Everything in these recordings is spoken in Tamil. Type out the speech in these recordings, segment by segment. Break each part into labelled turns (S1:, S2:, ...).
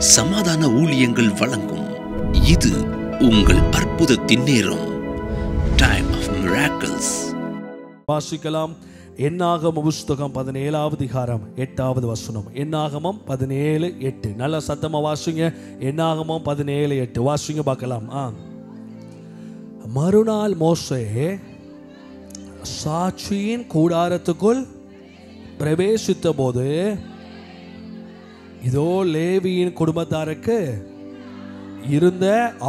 S1: சமாதான ஊழியங்கள் வழங்கும் இது உங்கள் அற்புதத்தின் நேரம். Time of miracles.
S2: வாசிக்கலாம். என்னாகமம் புஸ்தகம் 17வது அதிகாரம் 8வது வசனம். என்னாகமம் 17:8. நல்ல சத்தமா வாசிங்க. என்னாகமம் 17:8 வாசிங்க பார்க்கலாம். மறுநாள் மோசே சாட்சியின் கூடாரத்துக்குள் பிரவேசித்த போது இதோ லேவியின் குடும்பத்தாருக்கு இருந்த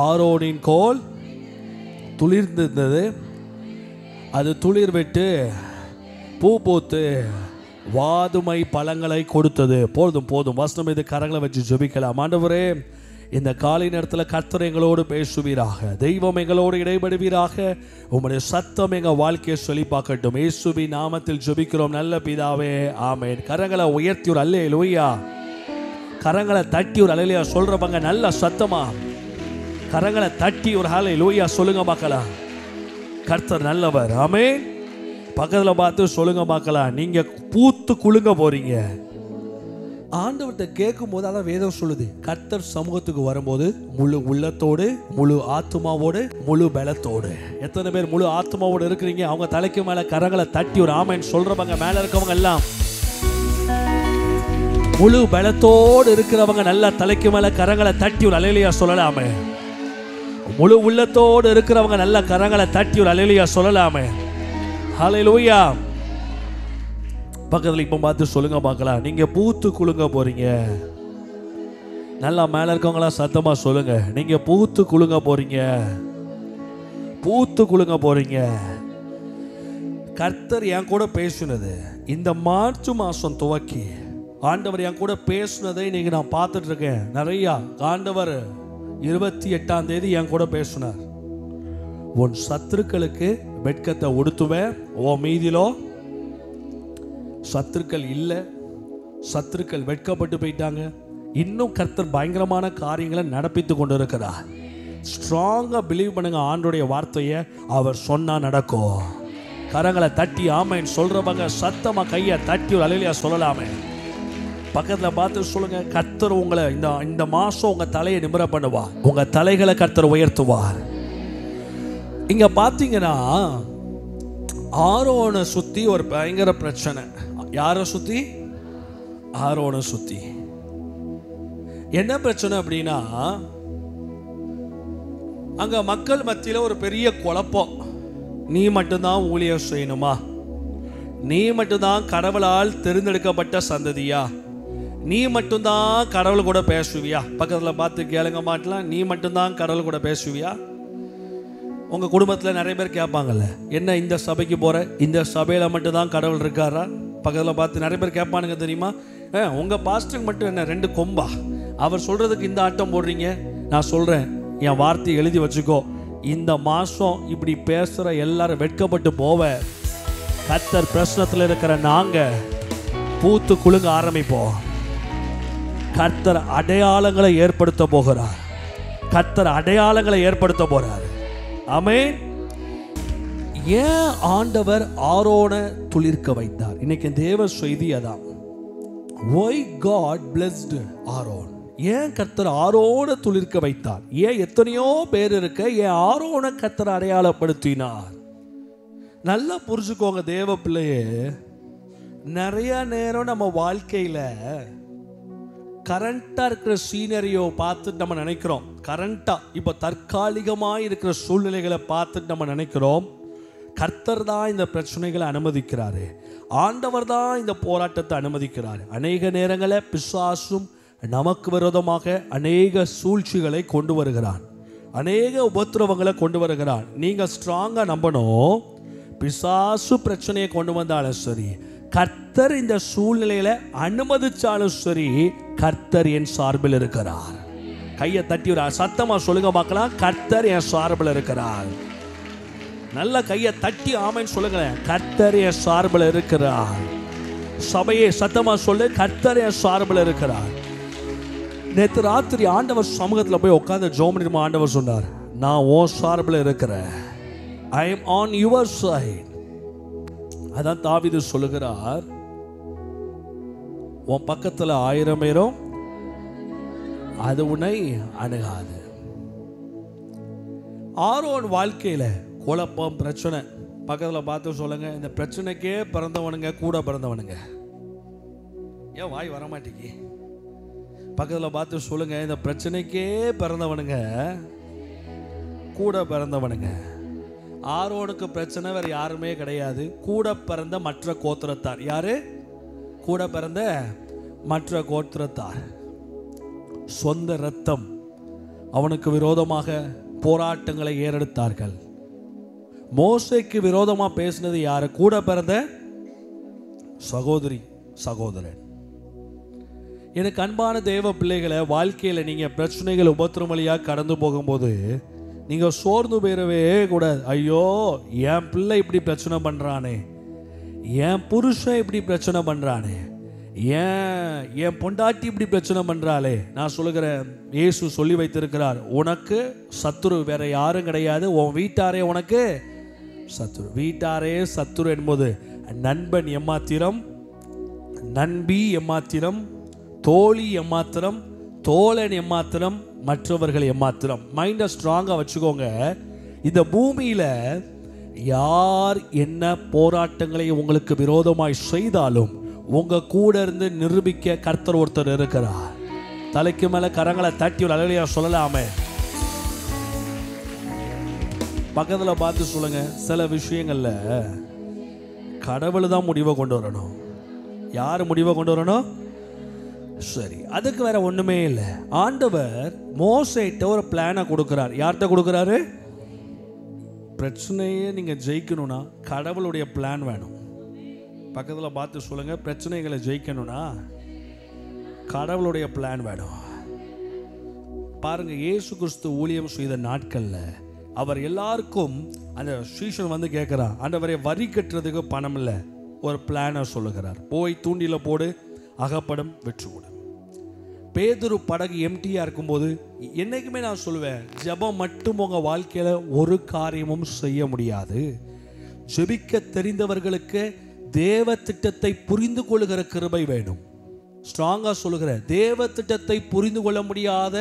S2: ஆரோனின் கோல் துளிர்ந்திருந்தது. அது துளிர் விட்டு பூ பூத்து வாதுமை பழங்களை கொடுத்தது. போதும் போதும் வசனம் இது கரங்களை வச்சு ஜெபிக்கலாம். ஆண்டவரே, இந்த காலை நேரத்தில் கர்த்தர் எங்களோடு பேசுவீராக. தெய்வம் எங்களோடு இடைபடுவீராக. உம்முடைய சத்தம் எங்கள் வாழ்க்கையை செழிப்பாக்கட்டும். இயேசுவின் நாமத்தில் ஜெபிக்கிறோம் நல்ல பிதாவே, ஆமென். கரங்களை உயர்த்தி ஒரு அல்லேலூயா, கரங்களை தட்டி ஒரு அல்லேலூயா சொல்றவங்க நல்ல சத்தமா கரங்களை தட்டி ஒரு அல்லேலூயா சொல்லுங்க பார்க்கலாம். கர்த்தர் நல்லவர், ஆமென். பக்கத்தில் பார்த்து சொல்லுங்க பார்க்கலாம். நீங்க பூத்து குலுங்க போறீங்க. ஆண்டவர்கிட்ட கேட்கும் போது அதான் வேதம் சொல்லுது. கர்த்தர் சமூகத்துக்கு வரும்போது முழு உள்ளத்தோடு, முழு ஆத்மாவோடு, முழு பலத்தோடு. எத்தனை பேர் முழு ஆத்மாவோடு இருக்கிறீங்க? அவங்க தலைக்கு மேல கரங்களை தட்டி ஒரு ஆமென் சொல்றவங்க, மேல இருக்கவங்க எல்லாம் முழு பலத்தோடு இருக்கிறவங்க நல்லா தலைக்கு மேல கரங்களை தட்டி ஒரு அல்லேலூயா சொல்லலாமே. முழு உள்ளத்தோடு இருக்கிறவங்க நல்ல கரங்களை தட்டி ஒரு அல்லேலூயா சொல்லலாமே. ஹல்லேலூயா. பக்கத்தில் இப்போ பார்த்து சொல்லுங்க பார்க்கலாம். நீங்க பூத்து குலுங்க போறீங்க. நல்லா மேல இருக்கவங்களா சத்தமா சொல்லுங்க. நீங்க பூத்து குலுங்க போறீங்க. பூத்து குலுங்க போறீங்க. கர்த்தர் என் கூட பேசுனது இந்த மார்ச் மாசம் துவக்கி ஆண்டவர் என் கூட பேசுனதை நீங்க நான் பார்த்துட்டு இருக்கேன் நிறையா. ஆண்டவர் 28ஆம் தேதி என் கூட பேசினார். உன் சத்துருக்களுக்கு வெட்கத்தை உடுத்துவேன், உன் மீதிலோ சத்துருக்கள் இல்லை. சத்துருக்கள் வெட்கப்பட்டு போயிட்டாங்க. இன்னும் கர்த்தர் பயங்கரமான காரியங்களை நடப்பித்து கொண்டு இருக்கிறார். ஸ்ட்ராங்கா பிலீவ் பண்ணுங்க. ஆண்டோடைய வார்த்தையை அவர் சொன்னா நடக்கும். கரங்களை தட்டி ஆமென் சொல்றவங்க சத்தமா கையை தட்டி ஒரு அல்லேலூயா சொல்லலாமே. பக்கத்தில் பார்த்து சொல்லுங்க. கர்த்தர் உங்களை இந்த மாசம் உங்க தலையை நிமிர பண்ணுவார். உங்க தலைகளை கர்த்தர் உயர்த்துவார். இங்க பாத்தீங்கன்னா ஆரோனை சுத்தி ஒரு பயங்கர பிரச்சனை. யாரை சுத்தி? ஆரோனை சுத்தி. என்ன பிரச்சனை அப்படின்னா, அங்க மக்கள் மத்தியில ஒரு பெரிய குழப்பம். நீ மட்டும்தான் ஊழியம் செய்யணுமா? நீ மட்டும்தான் கடவுளால் தேர்ந்தெடுக்கப்பட்ட சந்ததியா? நீ மட்டும்தான் கடவுள் கூட பேசுவியா? பக்கத்தில் பார்த்து கேளுங்க மாட்டலாம். நீ மட்டும்தான் கடவுள் கூட பேசுவியா? உங்கள் குடும்பத்தில் நிறைய பேர் கேட்பாங்கல்ல, என்ன இந்த சபைக்கு போகிற, இந்த சபையில் மட்டும்தான் கடவுள் இருக்காரா? பக்கத்தில் பார்த்து நிறைய பேர் கேட்பானுங்க தெரியுமா? உங்கள் பாஸ்டருக்கு மட்டும் என்ன 2 கொம்பா? அவர் சொல்கிறதுக்கு இந்த ஆட்டம் போடுறீங்க. நான் சொல்கிறேன், என் வார்த்தையை எழுதி வச்சுக்கோ. இந்த மாதம் இப்படி பேசுகிற எல்லாரும் வெட்கப்பட்டு போவ. கர்த்தர் பிரச்சனத்தில் இருக்கிற நாங்கள் பூத்து குலுங்க ஆரம்பிப்போம். கர்த்தர் அடையாளங்களை ஏற்படுத்த போகிறார். கர்த்தர் அடையாளங்களை ஏற்படுத்த போறார். ஆமென். ஏன் ஆண்டவர் ஆரோனை துளிர்க்க வைத்தார்? இன்னைக்கு தேவ செய்தி அதான். Why God blessed Aaron? ஏன் கர்த்தர் ஆரோனை துளிர்க்க வைத்தார்? ஏன் எத்தனையோ பேர் இருக்க, ஏன் ஆரோனை கர்த்தர் அடையாளப்படுத்தினார்? நல்லா புரிஞ்சுக்கோங்க தேவ பிள்ளையே. நிறைய நேரம் நம்ம வாழ்க்கையில கரண்டா இருக்கிற சீனரியோ பார்த்துட்டு நம்ம நினைக்கிறோம். கரண்டா இப்போ தற்காலிகமாக இருக்கிற சூழ்நிலைகளை பார்த்துட்டு நம்ம நினைக்கிறோம் கர்த்தர் தான் இந்த பிரச்சனைகளை அனுமதிக்கிறாரு, ஆண்டவர் தான் இந்த போராட்டத்தை அனுமதிக்கிறார். அநேக நேரங்களில் பிசாசும் நமக்கு விரோதமாக அநேக சூழ்ச்சிகளை கொண்டு வருகிறான், அநேக உபத்திரவங்களை கொண்டு வருகிறான். நீங்கள் ஸ்ட்ராங்காக நம்பணும். பிசாசு பிரச்சனையை கொண்டு வந்தாலும் சரி, கர்த்தர் இந்த சூழ்நிலையில அனுமதிச்சாலும் சரி, கர்த்தர் என் சார்பில் இருக்கிறார். கையை தட்டி ஒரு சத்தமா சொல்லுங்க பார்க்கலாம். கர்த்தர் என் சார்பில் இருக்கிறார். நல்ல கையை தட்டி ஆமென் சொல்லுங்களேன். கர்த்தர் என் சார்பில் இருக்கிறார். சபையை சத்தமா சொல்லு, கர்த்தர் என் சார்பில் இருக்கிறார். நேற்று ராத்திரி ஆண்டவர் சமூகத்தில் போய் உட்கார்ந்து ஜெபம் பண்ணிட்டு ஆண்டவர் சொன்னார், நான் உன் சார்பில் இருக்கிறேன். I am on your side. அதான் தாவீது சொல்லுகிறார், உன் பக்கத்தில் 1000 பேரும் அது உன்னை அணுகாது. ஆரோன் வாழ்க்கையில குழப்பம், பிரச்சனை. பக்கத்துல பார்த்து சொல்லுங்க, இந்த பிரச்சனைக்கே பிறந்தவனுங்க கூட பிறந்தவனுங்க. ஏன் வாய் வரமாட்டேங்கி? பக்கத்துல பார்த்து சொல்லுங்க, இந்த பிரச்சனைக்கே பிறந்தவனுங்க கூட பிறந்தவனுங்க. ஆரோனுக்கு பிரச்சனை வேற யாருமே கிடையாது, கூட பிறந்த மற்ற கோத்திரத்தார். யாரு? கூட பிறந்த மற்ற கோத்திரத்தார். சொந்த இரத்தம் அவனுக்கு விரோதமாக போராட்டங்களை ஏறெடுத்தார்கள். மோசேக்கு விரோதமா பேசினது யாரு? கூட பிறந்த சகோதரி, சகோதரன். எனக்கு அன்பான தேவ பிள்ளைகளை, வாழ்க்கையில நீங்க பிரச்சனைகள் உபத்திரம் வழியா கடந்து போகும்போது நீங்க சோர்ந்து போயிடவே கூடாது. ஐயோ, என் பிள்ளை இப்படி பிரச்சனை பண்றானே, என் புருஷன் இப்படி பிரச்சனை பண்றானே, என் பொண்டாட்டி இப்படி பிரச்சனை பண்றாளே. நான் சொல்லுகிறேன், இயேசு சொல்லி வைத்திருக்கிறார், உனக்கு சத்துரு வேற யாரும் கிடையாது, உன் வீட்டாரே உனக்கு சத்துரு. வீட்டாரே சத்துரு என்பது நண்பன் எம்மாத்திரம், நண்பி எம்மாத்திரம், தோழி எம்மாத்திரம், தோழன் எம்மாத்திரம், மற்றவர்கள் எம்மாத்திரம். மைண்டை ஸ்ட்ராங்கா வச்சுக்கோங்க. இந்த பூமியில யார் என்ன போராட்டங்களை உங்களுக்கு விரோதமாய் செய்தாலும் உங்க கூட இருந்து நிரூபிக்க கர்த்தர் ஒருத்தர் இருக்கிறார். தலைக்கு மேல கரங்களை தட்டி ஒரு அல்லேலூயா சொல்லலாமே. பக்கத்துல பார்த்து சொல்லுங்க, சில விஷயங்கள்ல கடவுள் தான் முடிவை கொண்டு வரணும். யார் முடிவை கொண்டு வரணும்? சரி, அதுக்கு வேற ஒண்ணுமே இல்லை. ஆண்டவர் மோசேட்ட ஒரு பிளானை கொடுக்கிறார். யார்கிட்ட கொடுக்கிறாரு? பிரச்சனையே நீங்க ஜெயிக்கணும்னா கடவுளுடைய பிளான் வேணும். பக்கத்துல பார்த்து சொல்லுங்க, பிரச்சனைகளை ஜெயிக்கணும்னா கடவுளுடைய பிளான் வேணும். பாருங்க, இயேசு கிறிஸ்து ஊழியம் செய்த நாட்கள்ல அவர் எல்லாருக்கும் அந்த சீஷன் வந்து கேட்கிறான், ஆண்டவரே வரி கட்டுறதுக்கு பணம் இல்லை, ஒரு பிளானை சொல்லுகிறார். போய் தூண்டில போடு, அகப்படும், வெற்றி கொடு. பேதுரு படகு எம்டியா இருக்கும்போது என்னைக்குமே நான் சொல்லுவேன், ஜெபம் மட்டும் உங்க வாழ்க்கையில ஒரு காரியமும் செய்ய முடியாது. ஜெபிக்க தெரிந்தவர்களுக்கு தேவ திட்டத்தை புரிந்து கொள்ளுகிற கிருபை வேணும். ஸ்ட்ராங்கா சொல்லுகிறேன், தேவ திட்டத்தை புரிந்து கொள்ள முடியாத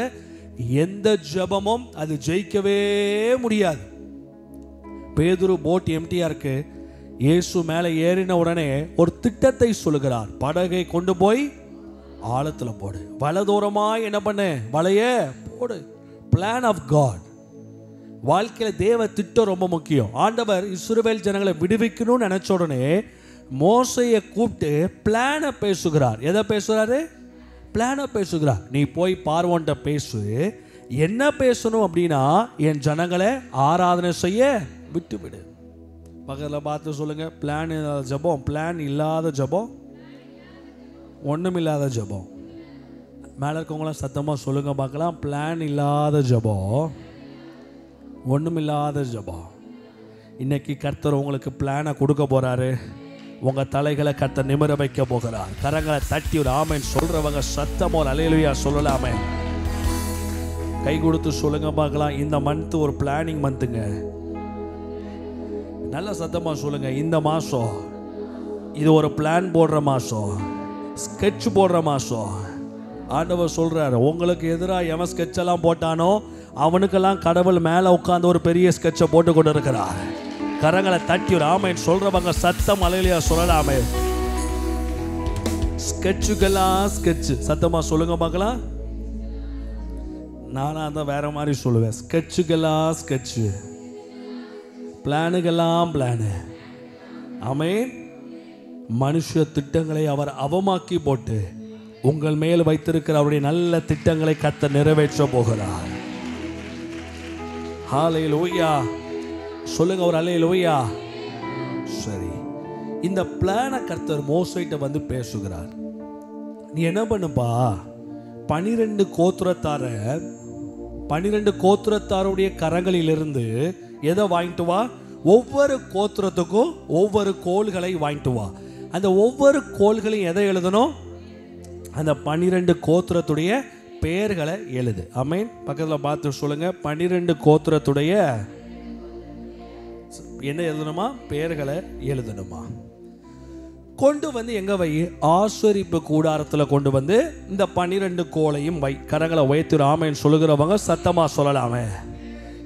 S2: எந்த ஜெபமும் அது ஜெயிக்கவே முடியாது. பேதுரு போட் எம்டியா இருக்கு, இயேசு மேலே ஏறின உடனே ஒரு திட்டத்தை சொல்லுகிறார். படகை கொண்டு போய் ஆழத்துல போடு, வலதோரமா என்ன பண்ணு, வலைய போடு. Plan of God. வாழ்க்கையில தேவ திட்டம் ரொம்ப முக்கியம். ஆண்டவர் இஸ்ரவேல் ஜனங்களை விடுவிக்கணும்னு நினைச்ச உடனே மோசையை கூப்பிட்டு பிளானை பேசுகிறார். எதை பேசுறாரு? பிளானை பேசுகிறார். நீ போய் பார்வோன்ட்ட பேசு. என்ன பேசணும் அப்படின்னா, என் ஜனங்களை ஆராதனை செய்ய விட்டுவிடு. பக்கத்தில் பார்த்து சொல்லுங்க, பிளான் இல்லாத ஜபம், பிளான் இல்லாத ஜபம், ஒன்றும் இல்லாத ஜபம். மேலே இருக்கவங்களாம் சத்தமாக சொல்லுங்க பார்க்கலாம், பிளான் இல்லாத ஜபம், ஒன்றும் இல்லாத ஜபம். இன்னைக்கு கர்த்தர் உங்களுக்கு பிளானை கொடுக்க போறாரு. உங்க தலைகளை கர்த்தர் நிமிர வைக்க போகிறார். கரங்களை தட்டி ஒரு ஆமென் சொல்றவங்க சத்தமோ அல்லேலூயா சொல்லலாமே. கை கொடுத்து சொல்லுங்க பார்க்கலாம், இந்த மந்த் ஒரு பிளானிங் மந்த்துங்க. நல்ல சத்தமா சொல்லுங்க, இந்த மாசம் இது ஒரு பிளான் போடுற மாசம், ஸ்கெட்ச் போடுற மாசம். ஆண்டவர் சொல்றாரு, உங்களுக்கு எதிராக எவன் ஸ்கெட்ச் எல்லாம் போட்டானோ அவனுக்கெல்லாம் கடவுள் மேல உட்கார்ந்து ஒரு பெரிய ஸ்கெட்சை போட்டு கொண்டு இருக்கிறார். கரங்களை தட்டி ஒரு ஆமென் சொல்றவங்க சத்தம் அல்லேலூயா சொல்லலாமே. ஸ்கெட்சுக்கெல்லாம் ஸ்கெட்ச் சத்தமா சொல்லுங்க பார்க்கலாம். நானா தான் வேற மாதிரி சொல்லுவேன். ஸ்கெட்சுக்கெல்லாம் ஸ்கெட்சு, பிளானுக்கெல்லாம் பிளானு. ஆமென். மனுஷ திட்டங்களை அவர் அவமாக்கி போட்டு உங்கள் மேல் வைத்திருக்கிற அவருடைய நல்ல திட்டங்களை கர்த்தர் நிறைவேற்ற போகிறார். ஹல்லேலூயா சொல்லுங்க ஒரு அல்லேலூயா. சரி, இந்த பிளானை கர்த்தர் மோசேட்ட வந்து பேசுகிறார். நீ என்ன பண்ணுப்பா, 12 கோத்திரத்தாருடைய கரங்களிலிருந்து எதை வாங்கிட்டு வா? ஒவ்வொரு கோத்திரத்துக்கும் ஒவ்வொரு கோள்களை வாங்கிட்டு வா. அந்த ஒவ்வொரு கோள்களையும் எதை எழுதணும்? அந்த 12 கோத்திரத்துடைய பெயர்களை எழுது. ஆமென். பக்கத்தில் பார்த்து சொல்லுங்க, 12 கோத்திரத்துடைய என்ன எழுதணுமா? பெயர்களை எழுதணுமா? கொண்டு வந்து எங்க வை? ஆசரிப்பு கூடாரத்தில் கொண்டு வந்து இந்த 12 கோலையும் வை. கரங்களை உயர்த்தி ஆமென் சொல்லுகிறவங்க சத்தமா சொல்லலாமே.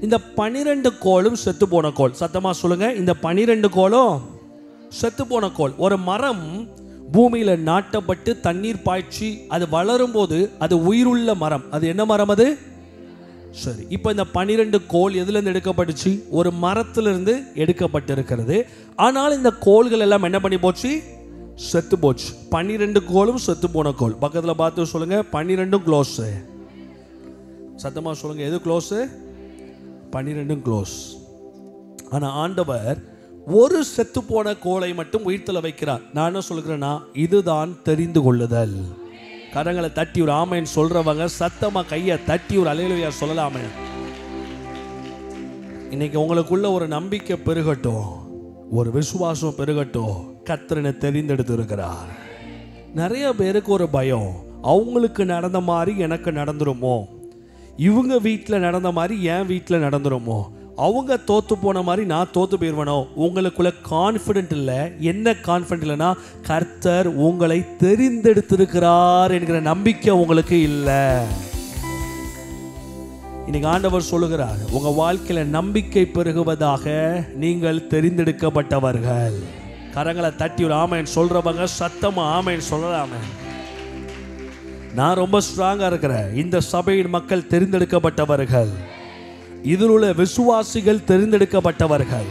S2: இந்த 12 கோலும் செத்து போன கோல். சத்தமா சொல்லுங்க. இந்த 12 கோலும் செத்து போன கோல். ஒரு மரம் பூமியில நாட்டப்பட்டு தண்ணீர் பாய்ச்சி அது வளரும் போது அது உயிருள்ள மரம். அது என்ன மரம் அது? சரி, இப்போ இந்த 12 கோல் எதுலேருந்து எடுக்கப்பட்டுச்சு? ஒரு மரத்திலிருந்து எடுக்கப்பட்டு இருக்கிறது. ஆனால் இந்த கோள்கள் எல்லாம் என்ன பண்ணி போச்சு? செத்து போச்சு. 12 கோலும் செத்து போன கோல். பக்கத்தில் பார்த்து சொல்லுங்க, 12 க்ளோஸ். சத்தமாக சொல்லுங்க, எது க்ளோஸ்? 12 க்ளோஸ். ஆனால் ஆண்டவர் ஒரு செத்து போன கோலை மட்டும் உயிர்த்தல வைக்கிறார். நான் என்ன சொல்கிறேன்னா, இதுதான் தெரிந்து கொள்ளுதல். கரங்களை தட்டி ஒரு ஆமென் சொல்றவங்க சத்தமா கையை தட்டி ஒரு அல்லேலூயா சொல்லலாமே. இன்னைக்கு உங்களுக்குள்ள ஒரு நம்பிக்கை பெருகட்டும், ஒரு விசுவாசம் பெருகட்டும். கர்த்தரை தெரிந்தெடுத்து இருக்கிறார். நிறைய பேருக்கு ஒரு பயம், அவங்களுக்கு நடந்த மாதிரி எனக்கு நடந்துருமோ, இவங்க வீட்டில் நடந்த மாதிரி என் வீட்டில் நடந்துருமோ, அவங்க தோத்து போன மாதிரி நான் தோத்து போயிருவனோ. உங்களுக்குள்ள கான்ஃபிடென்ட் இல்லை. என்ன கான்ஃபிடென்ட் இல்லைன்னா, கர்த்தர் உங்களை தெரிந்தெடுத்திருக்கிறார் என்கிற நம்பிக்கை உங்களுக்கு இல்லை. இன்னைக்கு ஆண்டவர் சொல்லுகிறார், உங்க வாழ்க்கையில நம்பிக்கை பெருகுவதாக. நீங்கள் தெரிந்தெடுக்கப்பட்டவர்கள். கரங்களை தட்டி ஒரு ஆமென் சொல்றவங்க சத்தமா ஆமென் சொல்லலாமே. நான் ரொம்ப ஸ்ட்ராங்கா இருக்கிறேன். இந்த சபையின் மக்கள் தெரிந்தெடுக்கப்பட்டவர்கள். இதில் உள்ள விசுவாசிகள் தெரிந்தெடுக்கப்பட்டவர்கள்.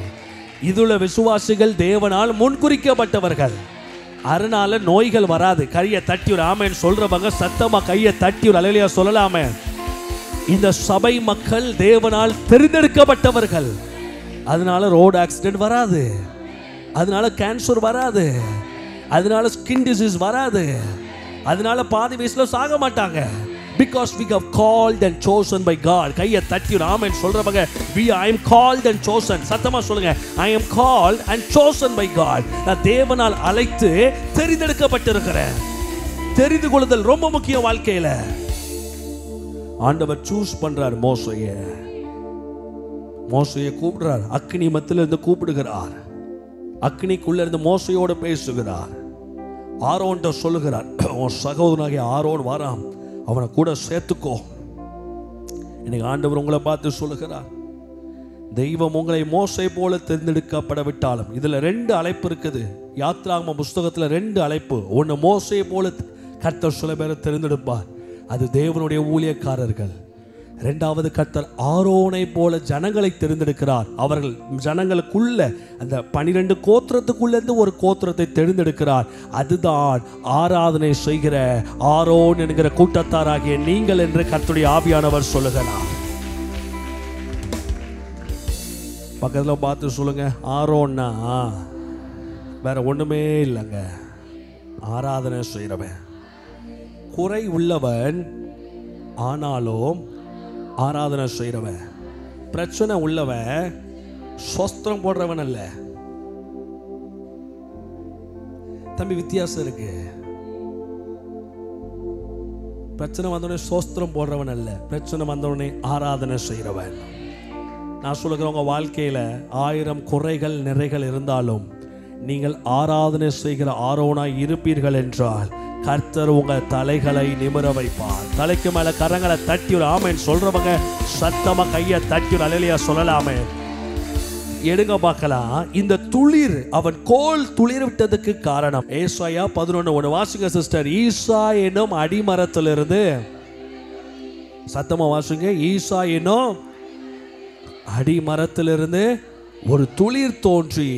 S2: இதில் உள்ள விசுவாசிகள் தேவனால் முன்குறிக்கப்பட்டவர்கள். அதனால நோய்கள் வராது. கையை தட்டி ஒரு ஆமென் சொல்றவங்க சத்தமா கையை தட்டி ஒரு அல்லேலூயா சொல்லலாமே. இந்த சபை மக்கள் தேவனால் தெரிந்தெடுக்கப்பட்டவர்கள். அதனால ரோடு ஆக்சிடென்ட் வராது, அதனால கேன்சர் வராது, அதனால ஸ்கின் டிசீஸ் வராது, அதனால பாதி வயசுல சாக மாட்டாங்க. Because we have called and chosen by God. கையை தட்டி ஒரு ஆமென் சொல்றவங்க, I am called and chosen. சத்தமா சொல்லுங்க, I am called and chosen by God. நான் தேவனால் அழைத்து தெரிந்தெடுக்கப்பட்டிருக்கிறேன். தெரிந்து கொள்ளுதல் ரொம்ப முக்கியம் வாழ்க்கையில. ஆண்டவர் சூஸ் பண்றார் மோசேயை. மோசேயை கூப்பிடுறார். அக்னி மத்தியில இருந்து கூப்பிடுகிறார். அக்னிக்குள்ள இருந்து மோசையோடு பேசுகிறார். ஆரோன்ட்ட சொல்லுகிறார், உன் சகோதரனாகிய ஆரோன் வாராம், அவனை கூட சேர்த்துக்கோ. இன்னைக்கு ஆண்டவர் உங்களை பார்த்து சொல்லுகிறார், தெய்வம் உங்களை மோசை போல தேர்ந்தெடுக்கப்பட விட்டாலும். இதுல 2 அழைப்பு இருக்குது. யாத்ராகம புஸ்தகத்துல 2 அழைப்பு. ஒன்னு மோசை போல கர்த்தர் சில பேரை தேர்ந்தெடுப்பார், அது தேவனுடைய ஊழியக்காரர்கள். 2வது கர்த்தர் ஆரோனை போல ஜனங்களை தெரிந்தெடுக்கிறார். அவர்கள் ஜனங்களுக்குள்ள அந்த 12 கோத்திரத்துக்குள்ள இருந்து ஒரு கோத்திரத்தை தெரிந்தெடுக்கிறார். அதுதான் ஆராதனை செய்கிற ஆரோன் என்கிற கூட்டத்தாராகிய நீங்கள் என்று கர்த்தருடைய ஆவியானவர் சொல்லுகிறார். பக்கத்துல பார்த்து சொல்லுங்க, ஆரோன்னா வேற ஒண்ணுமே இல்லைங்க, ஆராதனை செய்கிறவன். குறை உள்ளவன் ஆனாலும் ஆராதனை செய்கிறவன். பிரச்சனை உள்ளவன் சோஸ்திரம் போடுறவன் அல்ல. தம்பி, வித்தியாசம் இருக்கு. பிரச்சனை வந்தவனே சோஸ்திரம் போடுறவன் அல்ல, பிரச்சனை வந்தவனே ஆராதனை செய்கிறவன். நான் சொல்லுகிறேன், உங்க வாழ்க்கையில 1000 குறைகள் நிறைகள் இருந்தாலும் நீங்கள் ஆராதனை செய்கிற ஆரோனாய் இருப்பீர்கள் என்றால் கர்த்தர் உங்க தலைகளை நிமிர வைப்பார். தலைக்கு மேல கரங்களை தட்டி ஒரு ஆமென் சொல்றவங்க சத்தமா கையை தட்டி ஒரு அல்லேலூயா சொல்லலாமே. எடுங்க பார்க்கலாம். இந்த துளிர், அவன் கோல் துளிர் விட்டதுக்கு காரணம் ஏசாயா 11:1 வாசிங்க சிஸ்டர். ஈசா என்னும் அடிமரத்திலிருந்து, சத்தமா வாசிங்க, ஈசா என்னும் அடிமரத்திலிருந்து ஒரு துளிர் தோன்றி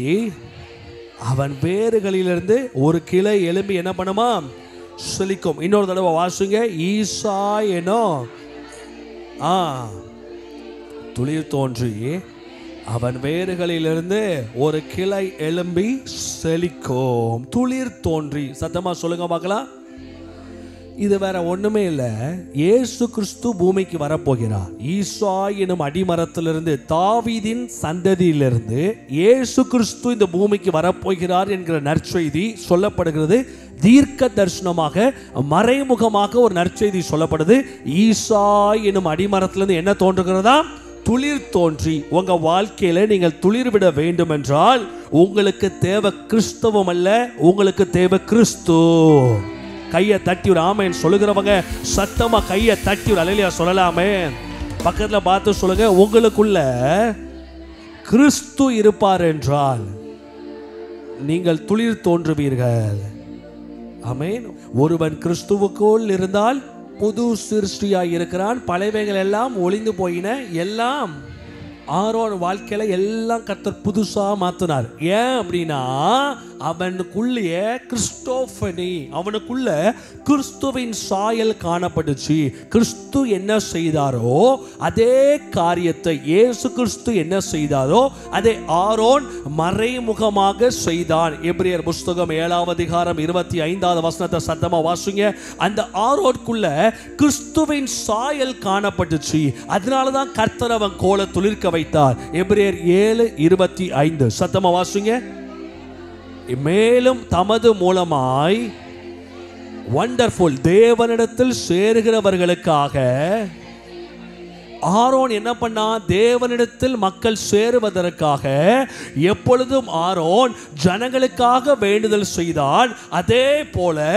S2: அவன் வேறுகளிலிருந்து ஒரு கிளை எழும்பி என்ன பண்ணுமா? செழிக்கும். இன்னொரு தடவை வாசிங்க, ஈசா என்னும் துளிர் தோன்றி அவன் வேறுகளிலிருந்து ஒரு கிளை எழும்பி செழிக்கும். துளிர் தோன்றி, சத்தமா சொல்லுங்க பார்க்கலாம். இது வேற ஒண்ணுமே இல்லை. இயேசு கிறிஸ்து பூமிக்கு வரப்போகிறார். ஈசா எனும் அடிமரத்திலிருந்து, தாவீதின் சந்ததியிலிருந்து இயேசு கிறிஸ்து இந்த பூமிக்கு வரப்போகிறார் என்கிற நற்செய்தி சொல்லப்படுகிறது. தீர்க்க தரிசனமாக மறைமுகமாக ஒரு நற்செய்தி சொல்லப்படுது. ஈசா எனும் அடிமரத்திலிருந்து என்ன தோன்றுகிறதா? துளிர் தோன்றி உங்க வாழ்க்கையில நீங்கள் துளிர் விட வேண்டும் என்றால் உங்களுக்கு தேவை கிறிஸ்தவம் அல்ல, உங்களுக்கு தேவை கிறிஸ்து. கையை தட்டி ஒரு ஆமேன் சொல்லுகிறவங்க சத்தமா கையை தட்டி ஒரு அல்லேலூயா சொல்லலாமே. பக்கத்துல பார்த்து சொல்லுங்க, உங்களுக்குள்ள கிறிஸ்து இருப்பார் என்றால் நீங்கள் துளிர் தோன்றுவீர்கள். ஆமென். ஒருவன் கிறிஸ்துவுக்குள் இருந்தால் புது சிருஷ்டியாய் இருக்கிறான், பழையவைகள் எல்லாம் ஒளிந்து போயின, எல்லாம் ஆரோன் வாழ்க்கையில எல்லாம் கர்த்தர் புதுசா மாத்தினார். ஏன் அப்படின்னா அவனுக்குள்ளே கிறிஸ்டோபனி, அவனுக்குள்ள கிறிஸ்துவின் சாயல் காணப்பட்டுச்சு. கிறிஸ்து என்ன செய்தாரோ அதே காரியத்தை இயேசு கிறிஸ்து என்ன செய்தாரோ அதை ஆரோன் மறைமுகமாக செய்தான். எபிரேயர் புஸ்தகம் 7ஆம் அதிகாரம் 25வது வசனத்தை சத்தமா வாசிங்க. அந்த ஆரோனுக்குள்ள கிறிஸ்துவின் சாயல் காணப்பட்டுச்சு, அதனாலதான் கர்த்தர் அவன் கோலை துளிர்க்க வைத்தார். எபிரேயர் 7:25 சத்தமா வாசிங்க. மேலும் தமது மூலமாய் வண்டர்ஃபுல் தேவனிடத்தில் சேருகிறவர்களுக்காக ஆரோன் என்ன பண்ணா, தேவனிடத்தில் மக்கள் சேருவதற்காக எப்பொழுதும் ஆரோன் ஜனங்களுக்காக வேண்டுதல் செய்தான். அதே போல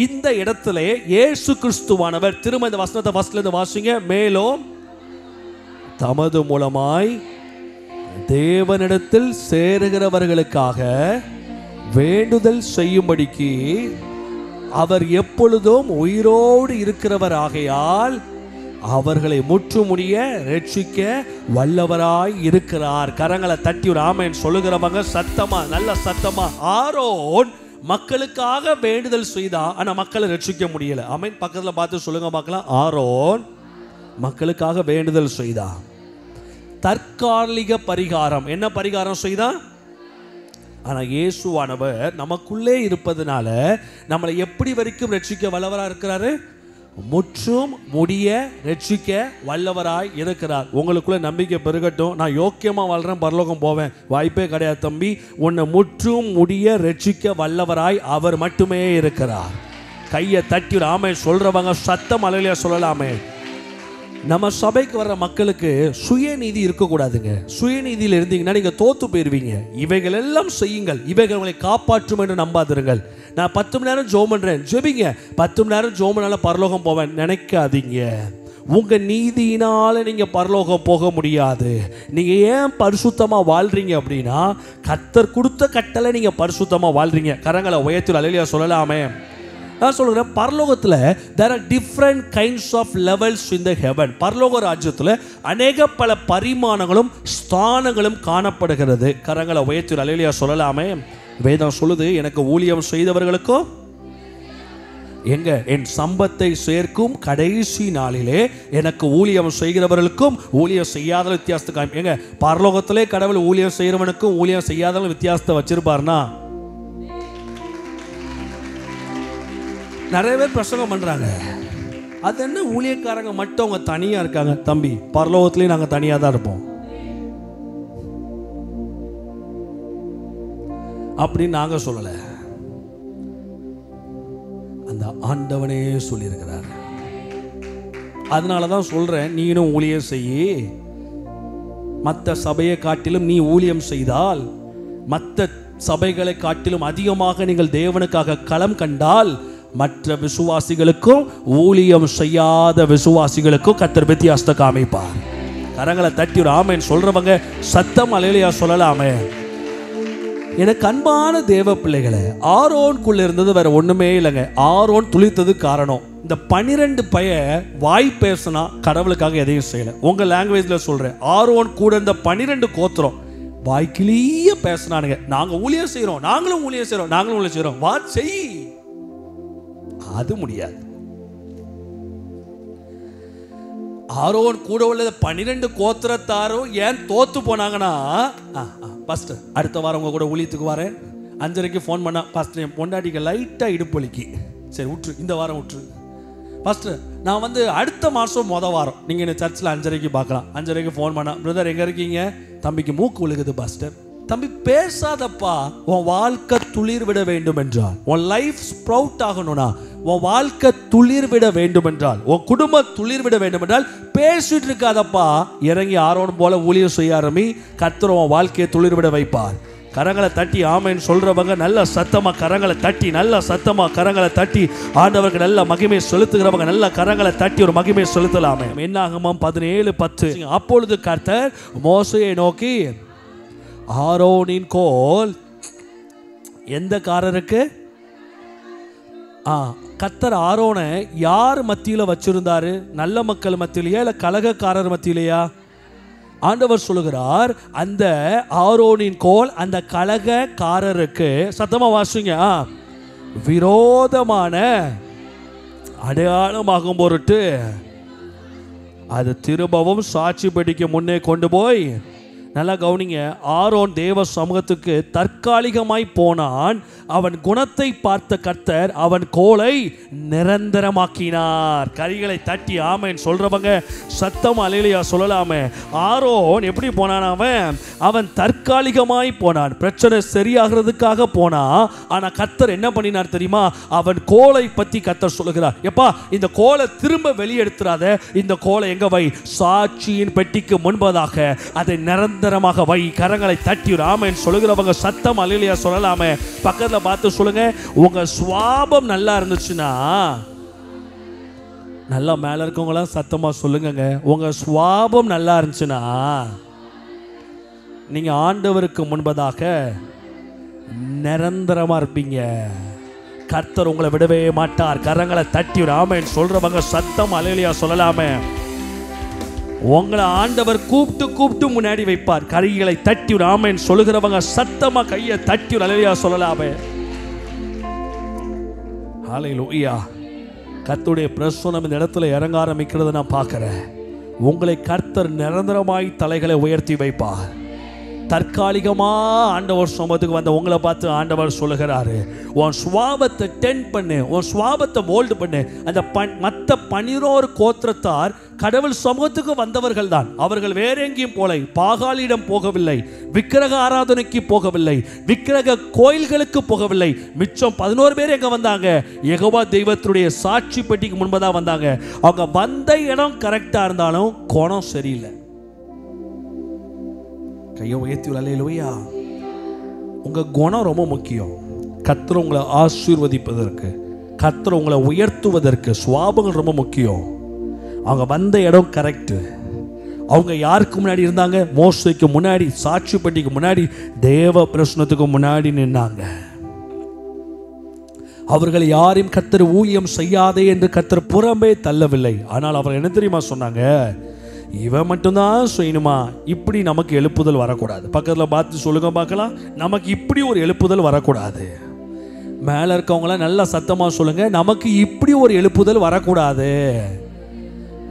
S2: இந்த இடத்திலே இயேசு கிறிஸ்துவானவர், திரும்ப இந்த வசனத்தை ஃபர்ஸ்ட்ல வாசிங்க. மேலும் தமது மூலமாய் தேவனிடத்தில் சேருகிறவர்களுக்காக வேண்டுதல் செய்யும்படிக்கு அவர் எப்பொழுதும் உயிரோடு இருக்கிறவர் ஆகையால் அவர்களை முற்றுமுடிய ரட்சிக்க வல்லவராய் இருக்கிறார். கரங்களை தட்டி ஒரு ஆமென் சொல்லுகிறவங்க சத்தமா, நல்ல சத்தமா. ஆரோன் மக்களுக்காக வேண்டுதல் செய்தா, ஆனா மக்களை ரட்சிக்க முடியல. ஆமென். பக்கத்துல பார்த்து சொல்லுங்க பார்க்கலாம். ஆரோன் மக்களுக்காக வேண்டுதல் செய்தா, தற்காலிக பரிகாரம், என்ன பரிகாரம் செய்தா? ஆனா இயேசுவானவர் நமக்குள்ளே இருப்பதனால நம்மளை எப்படி வரைக்கும் ரட்சிக்க வல்லவரா இருக்கிறாரு? முற்றும் முடிய ரட்சிக்க வல்லவராய் இருக்கிறார். உங்களுக்குள்ள நம்பிக்கை பெருகட்டும். நான் யோக்கியமா வாழ்றேன், பரலோகம் போவேன், வாய்ப்பே கிடையாது தம்பி. உன்னை முற்றும் முடிய ரட்சிக்க வல்லவராய் அவர் மட்டுமே இருக்கிறார். கையை தட்டி ஆமென் சொல்றவங்க சத்தம் அல்லேலூயா சொல்லலாமே. நம்ம சபைக்கு வர்ற மக்களுக்கு சுயநீதி இருக்கக்கூடாதுங்க. சுயநீதியில் இருந்தீங்கன்னா நீங்க தோத்து போயிருவீங்க. இவைகள் எல்லாம் செய்யுங்கள், இவைகள் உங்களை காப்பாற்றும் என்று நம்பாதிருங்கள். நான் 10 மணி நேரம் ஜெபம் பண்றேன், ஜெபிங்க. 10 மணி நேரம் ஜெபம் பண்ணால பரலோகம் போவேன் நினைக்காதீங்க. உங்க நீதியினால நீங்க பரலோகம் போக முடியாது. நீங்க ஏன் பரிசுத்தமா வாழ்றீங்க அப்படின்னா கர்த்தர் கொடுத்த கட்டளை நீங்க பரிசுத்தமா வாழ்றீங்க. கரங்களை உயர்த்தி அல்லேலூயா சொல்லலாமே. நான் சொல்கிறேன், பரலோகத்தில் there are different kinds of levels in the heaven. பரலோக ராஜ்யத்தில் அநேக பல பரிமாணங்களும் ஸ்தானங்களும் காணப்படுகிறது. கரங்களை உயர்த்தி அல்லேலூயா சொல்லலாமே. வேதம் சொல்லுது, எனக்கு ஊழியம் செய்தவர்களுக்கும் எங்க என் சம்பத்தை சேர்க்கும் கடைசி நாளிலே எனக்கு ஊழியம் செய்கிறவர்களுக்கும் ஊழியம் செய்யாத வித்தியாசத்தை காமி. எங்க பரலோகத்திலே கடவுள் ஊழியம் செய்கிறவனுக்கும் ஊழியம் செய்யாதவனுக்கும் வித்தியாசத்தை வச்சிருப்பாருன்னா, நிறைய பேர் பிரசங்கம் பண்றாங்க, அது என்ன ஊழியக்காரங்க மட்டும் அவங்க தனியா இருக்காங்க. தம்பி, பரலோகத்திலேயே நாங்க தனியா தான் இருப்போம் அப்படின்னு நாங்க சொல்லல, அந்த ஆண்டவனே சொல்லியிருக்கிறார். அதனாலதான் சொல்றேன், நீனும் ஊழியம் செய்யி. மற்ற சபையை காட்டிலும் நீ ஊழியம் செய்தால், மற்ற சபைகளை காட்டிலும் அதிகமாக நீங்கள் தேவனுக்காக களம் கண்டால், மற்ற விசுவாசிகளுக்கும் ஊழியம் செய்யாத விசுவாசிகளுக்கும் கர்த்தர் வித்தியாசத்தை காமிப்பார். கரங்களை தட்டி ஒரு ஆமென் சொல்றவங்க சத்தம் அல்லேலூயா சொல்லலாமே. எனக்கு அன்பான தேவ பிள்ளைகளை, ஆரோனுக்குள்ள இருந்தது வேற ஒண்ணுமே இல்லைங்க. ஆரோன் துளித்தது காரணம். இந்த 12 பைய வாய் பேசினா கடவுளுக்காக எதையும் செய்யல. உங்க லாங்குவேஜ்ல சொல்றேன், ஆரோன் கூட இருந்த 12 கோத்திரம் வாய்க்கிலேயே பேசினானுங்க. நாங்க ஊழியம் செய்யறோம், நாங்களும் ஊழியம் செய்யறோம், நாங்களும் ஊழியம் செய்யறோம், வா செய். அது முடியாது. ஆரோன் கூட உள்ள 12 கோத்திரத்தாரும் ஏன் தோத்து போனாங்கன்னா, பாஸ்டர் அடுத்த வாரம் உங்க கூட ஊழியத்துக்கு வரேன், 5:30 ஃபோன் பண்ணா, பாஸ்டர் என் பொண்டாட்டிக்கு லைட்டா இடுப்பொலிக்கு, சரி விட்டுரு, இந்த வாரம் விட்டுரு. பாஸ்டர் நான் வந்து அடுத்த மாதம் வாரம் நீங்கள் என்ன சர்ச்சில் 5:30 பார்க்கலாம். 5:30 ஃபோன் பண்ணா, பிரதர் எங்கே இருக்கீங்க? தம்பிக்கு மூக்கு விழுகுது பாஸ்டர். தம்பி பேசாதப்பா, உன் வாழ்க்கை துளிர் விட வேண்டும் என்றால், உன் லைஃப் ஸ்ப்ரவுட் ஆகணும்னா, உன் வாழ்க்கை துளிர் விட வேண்டும் என்றால், உன் குடும்பம் துளிர் விட வேண்டும் என்றால் பேசிட்டு இருக்காதப்பா. இறங்கி ஆரோன் போல ஊழியம் செய்ய ஆரம்பி. கர்த்தர் உன் வாழ்க்கையை துளிர் விட வைப்பார். கரங்களை தட்டி ஆமென் சொல்றவங்க நல்ல சத்தமா கரங்களை தட்டி, நல்ல சத்தமா கரங்களை தட்டி ஆண்டவருக்கு நல்ல மகிமை செலுத்துகிறவங்க நல்ல கரங்களை தட்டி ஒரு மகிமை செலுத்தலாமே. என்னாகமம் 17:10. அப்பொழுது கர்த்தர் மோசேயை நோக்கி, ஆரோனின் கோல் எந்த காரருக்கு? கர்த்தர் ஆரோனை யார் மத்தியில வச்சிருந்தாரு? நல்ல மக்கள் மத்தியிலையா இல்ல கலகக்காரர் மத்தியிலையா? ஆண்டவர் சொல்லுகிறார், அந்த ஆரோனின் கோல் அந்த கலகக்காரருக்கு, சத்தமா வாசிங்க, விரோதமான அடையாளமாகும் பொருட்டு அது திரும்பவும் சாட்சி பெட்டிக்கு முன்னே கொண்டு போய், நல்லா கவனிங்க, ஆரோன் தேவ சமூகத்துக்கு தற்காலிகமாய் போனான். அவன் குணத்தை பார்த்த கர்த்தர் அவன் கோலை நிரந்தரமாக்கினார். கைகளை தட்டி ஆமென் சொல்றவங்க சத்தம் அல்லேலூயா சொல்லலாமே. ஆரோன் எப்படி போனான்? அவன் தற்காலிகமாய் போனான், பிரச்சனை சரியாகிறதுக்காக போனா. ஆனா கர்த்தர் என்ன பண்ணினார் தெரியுமா? அவன் கோலை பத்தி கர்த்தர் சொல்லுகிறார், எப்பா இந்த கோலை திரும்ப வெளியெடுத்துறாத, இந்த கோலை எங்க வை? சாட்சியின் பெட்டிக்கு முன்பதாக அதை நிரந்தரமாக வை. கரங்களை தட்டி ஆமென் சொல்லுகிறவங்க சத்தம் அல்லேலூயா சொல்லலாமே. பக்கத்துல பார்த்து சொல்லுங்க, உங்க சுவாபம் நல்லா இருந்துச்சுன்னா, நல்லா மேல இருக்கவங்களாம் சத்தமா சொல்லுங்க, உங்க சுவாபம் நல்லா இருந்துச்சுன்னா நீங்க ஆண்டவருக்கு முன்பதாக நிரந்தரமா இருப்பீங்க. கர்த்தர் உங்களை விடவே மாட்டார். கரங்களை தட்டி ஆமென் சொல்றவங்க சத்தம் அல்லேலூயா சொல்லலாமே. உங்களை ஆண்டவர் கூப்பிட்டு முன்னாடி வைப்பார். கைகளை தட்டி ஆமென் சொல்லுகிறவங்க சத்தமா கையை தட்டி அல்லேலூயா சொல்லலாமே. ஹல்லேலூயா. கர்த்தருடைய பிரசன்னம் இந்த இடத்துல இறங்க ஆரம்பிக்கிறத நான் பார்க்கிறேன். உங்களை கர்த்தர் நிரந்தரமாய் தலைகளை உயர்த்தி வைப்பார். தற்காலிகமா ஆண்டவர் சமூகத்துக்கு வந்த உங்களை பார்த்து ஆண்டவர் சொல்லுகிறாரு, உன் சுவாபத்தை டென்ட் பண்ணு, உன் சுவாபத்தை மோல்டு பண்ணு. அந்த மற்ற 11 கோத்திரத்தார் கடவுள் சமூகத்துக்கு வந்தவர்கள் தான். அவர்கள் வேற எங்கேயும் போல பாகாலிடம் போகவில்லை, விக்கிரக ஆராதனைக்கு போகவில்லை, விக்கிரக கோயில்களுக்கு போகவில்லை. மிச்சம் 11 பேர் எங்க வந்தாங்க? யெகோவா தெய்வத்துடைய சாட்சி பெட்டிக்கு முன்பதான் வந்தாங்க. அவங்க வந்த இடம் கரெக்டா இருந்தாலும் கோணம் சரியில்லை. கையை உயர்த்தி அல்லேலூயா. உங்க குணம் ரொம்ப முக்கியம். கர்த்தர் உங்களை ஆசீர்வதிப்பதற்கு, கர்த்தர் உங்களை உயர்த்துவதற்கு சுவாபங்கள் ரொம்ப முக்கியம். அவங்க வந்த இடம் கரெக்ட். அவங்க யாருக்கு முன்னாடி இருந்தாங்க? மோசேக்கு முன்னாடி, சாட்சி பெட்டிக்கு முன்னாடி, தேவ பிரசன்னத்துக்கு முன்னாடி நின்னாங்க. அவர்கள் யாரையும் கர்த்தர் ஊழியம் செய்யாதே என்று கர்த்தர் புறம்பே தள்ளவில்லை. ஆனால் அவர் என்ன தெரியுமா சொன்னாங்க? இவன் மட்டும்தான் செய்யணுமா? இப்படி நமக்கு எழுப்புதல் வரக்கூடாது. பக்கத்தில் பார்த்து சொல்லுங்க பார்க்கலாம், நமக்கு இப்படி ஒரு எழுப்புதல் வரக்கூடாது. மேலே இருக்கவங்களாம் நல்லா சத்தமாக சொல்லுங்க, நமக்கு இப்படி ஒரு எழுப்புதல் வரக்கூடாது.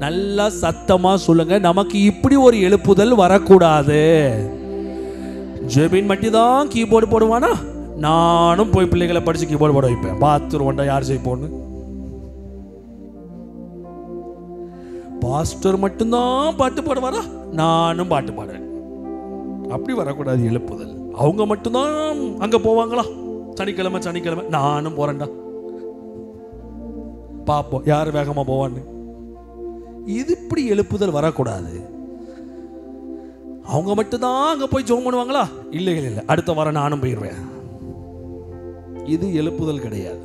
S2: நல்லா சத்தமாக சொல்லுங்க, நமக்கு இப்படி ஒரு எழுப்புதல் வரக்கூடாது. ஜெபின் மட்டும் தான் கீபோர்டு போடுவானா? நானும் போய் பிள்ளைகளை படித்து கீபோர்டு போட வைப்பேன். பாத்ரூம் யார் செய்ய போன்னு. பாஸ்டர் மட்டும்தான் பாட்டு பாடுவாரா? நானும் பாட்டு பாடுறேன். அப்படி வரக்கூடாது எழுப்புதல். அவங்க மட்டும்தான் அங்க போவாங்களா? சனிக்கிழமை நானும் போறேன்டா, பாப்போம் யார் வேகமா போவான்னு. இது இப்படி எழுப்புதல் வரக்கூடாது. அவங்க மட்டும்தான் அங்க போய் ஜெபம் பண்ணுவாங்களா? இல்லை, அடுத்த வாரம் நானும் போயிடுவேன். இது எழுப்புதல் கிடையாது.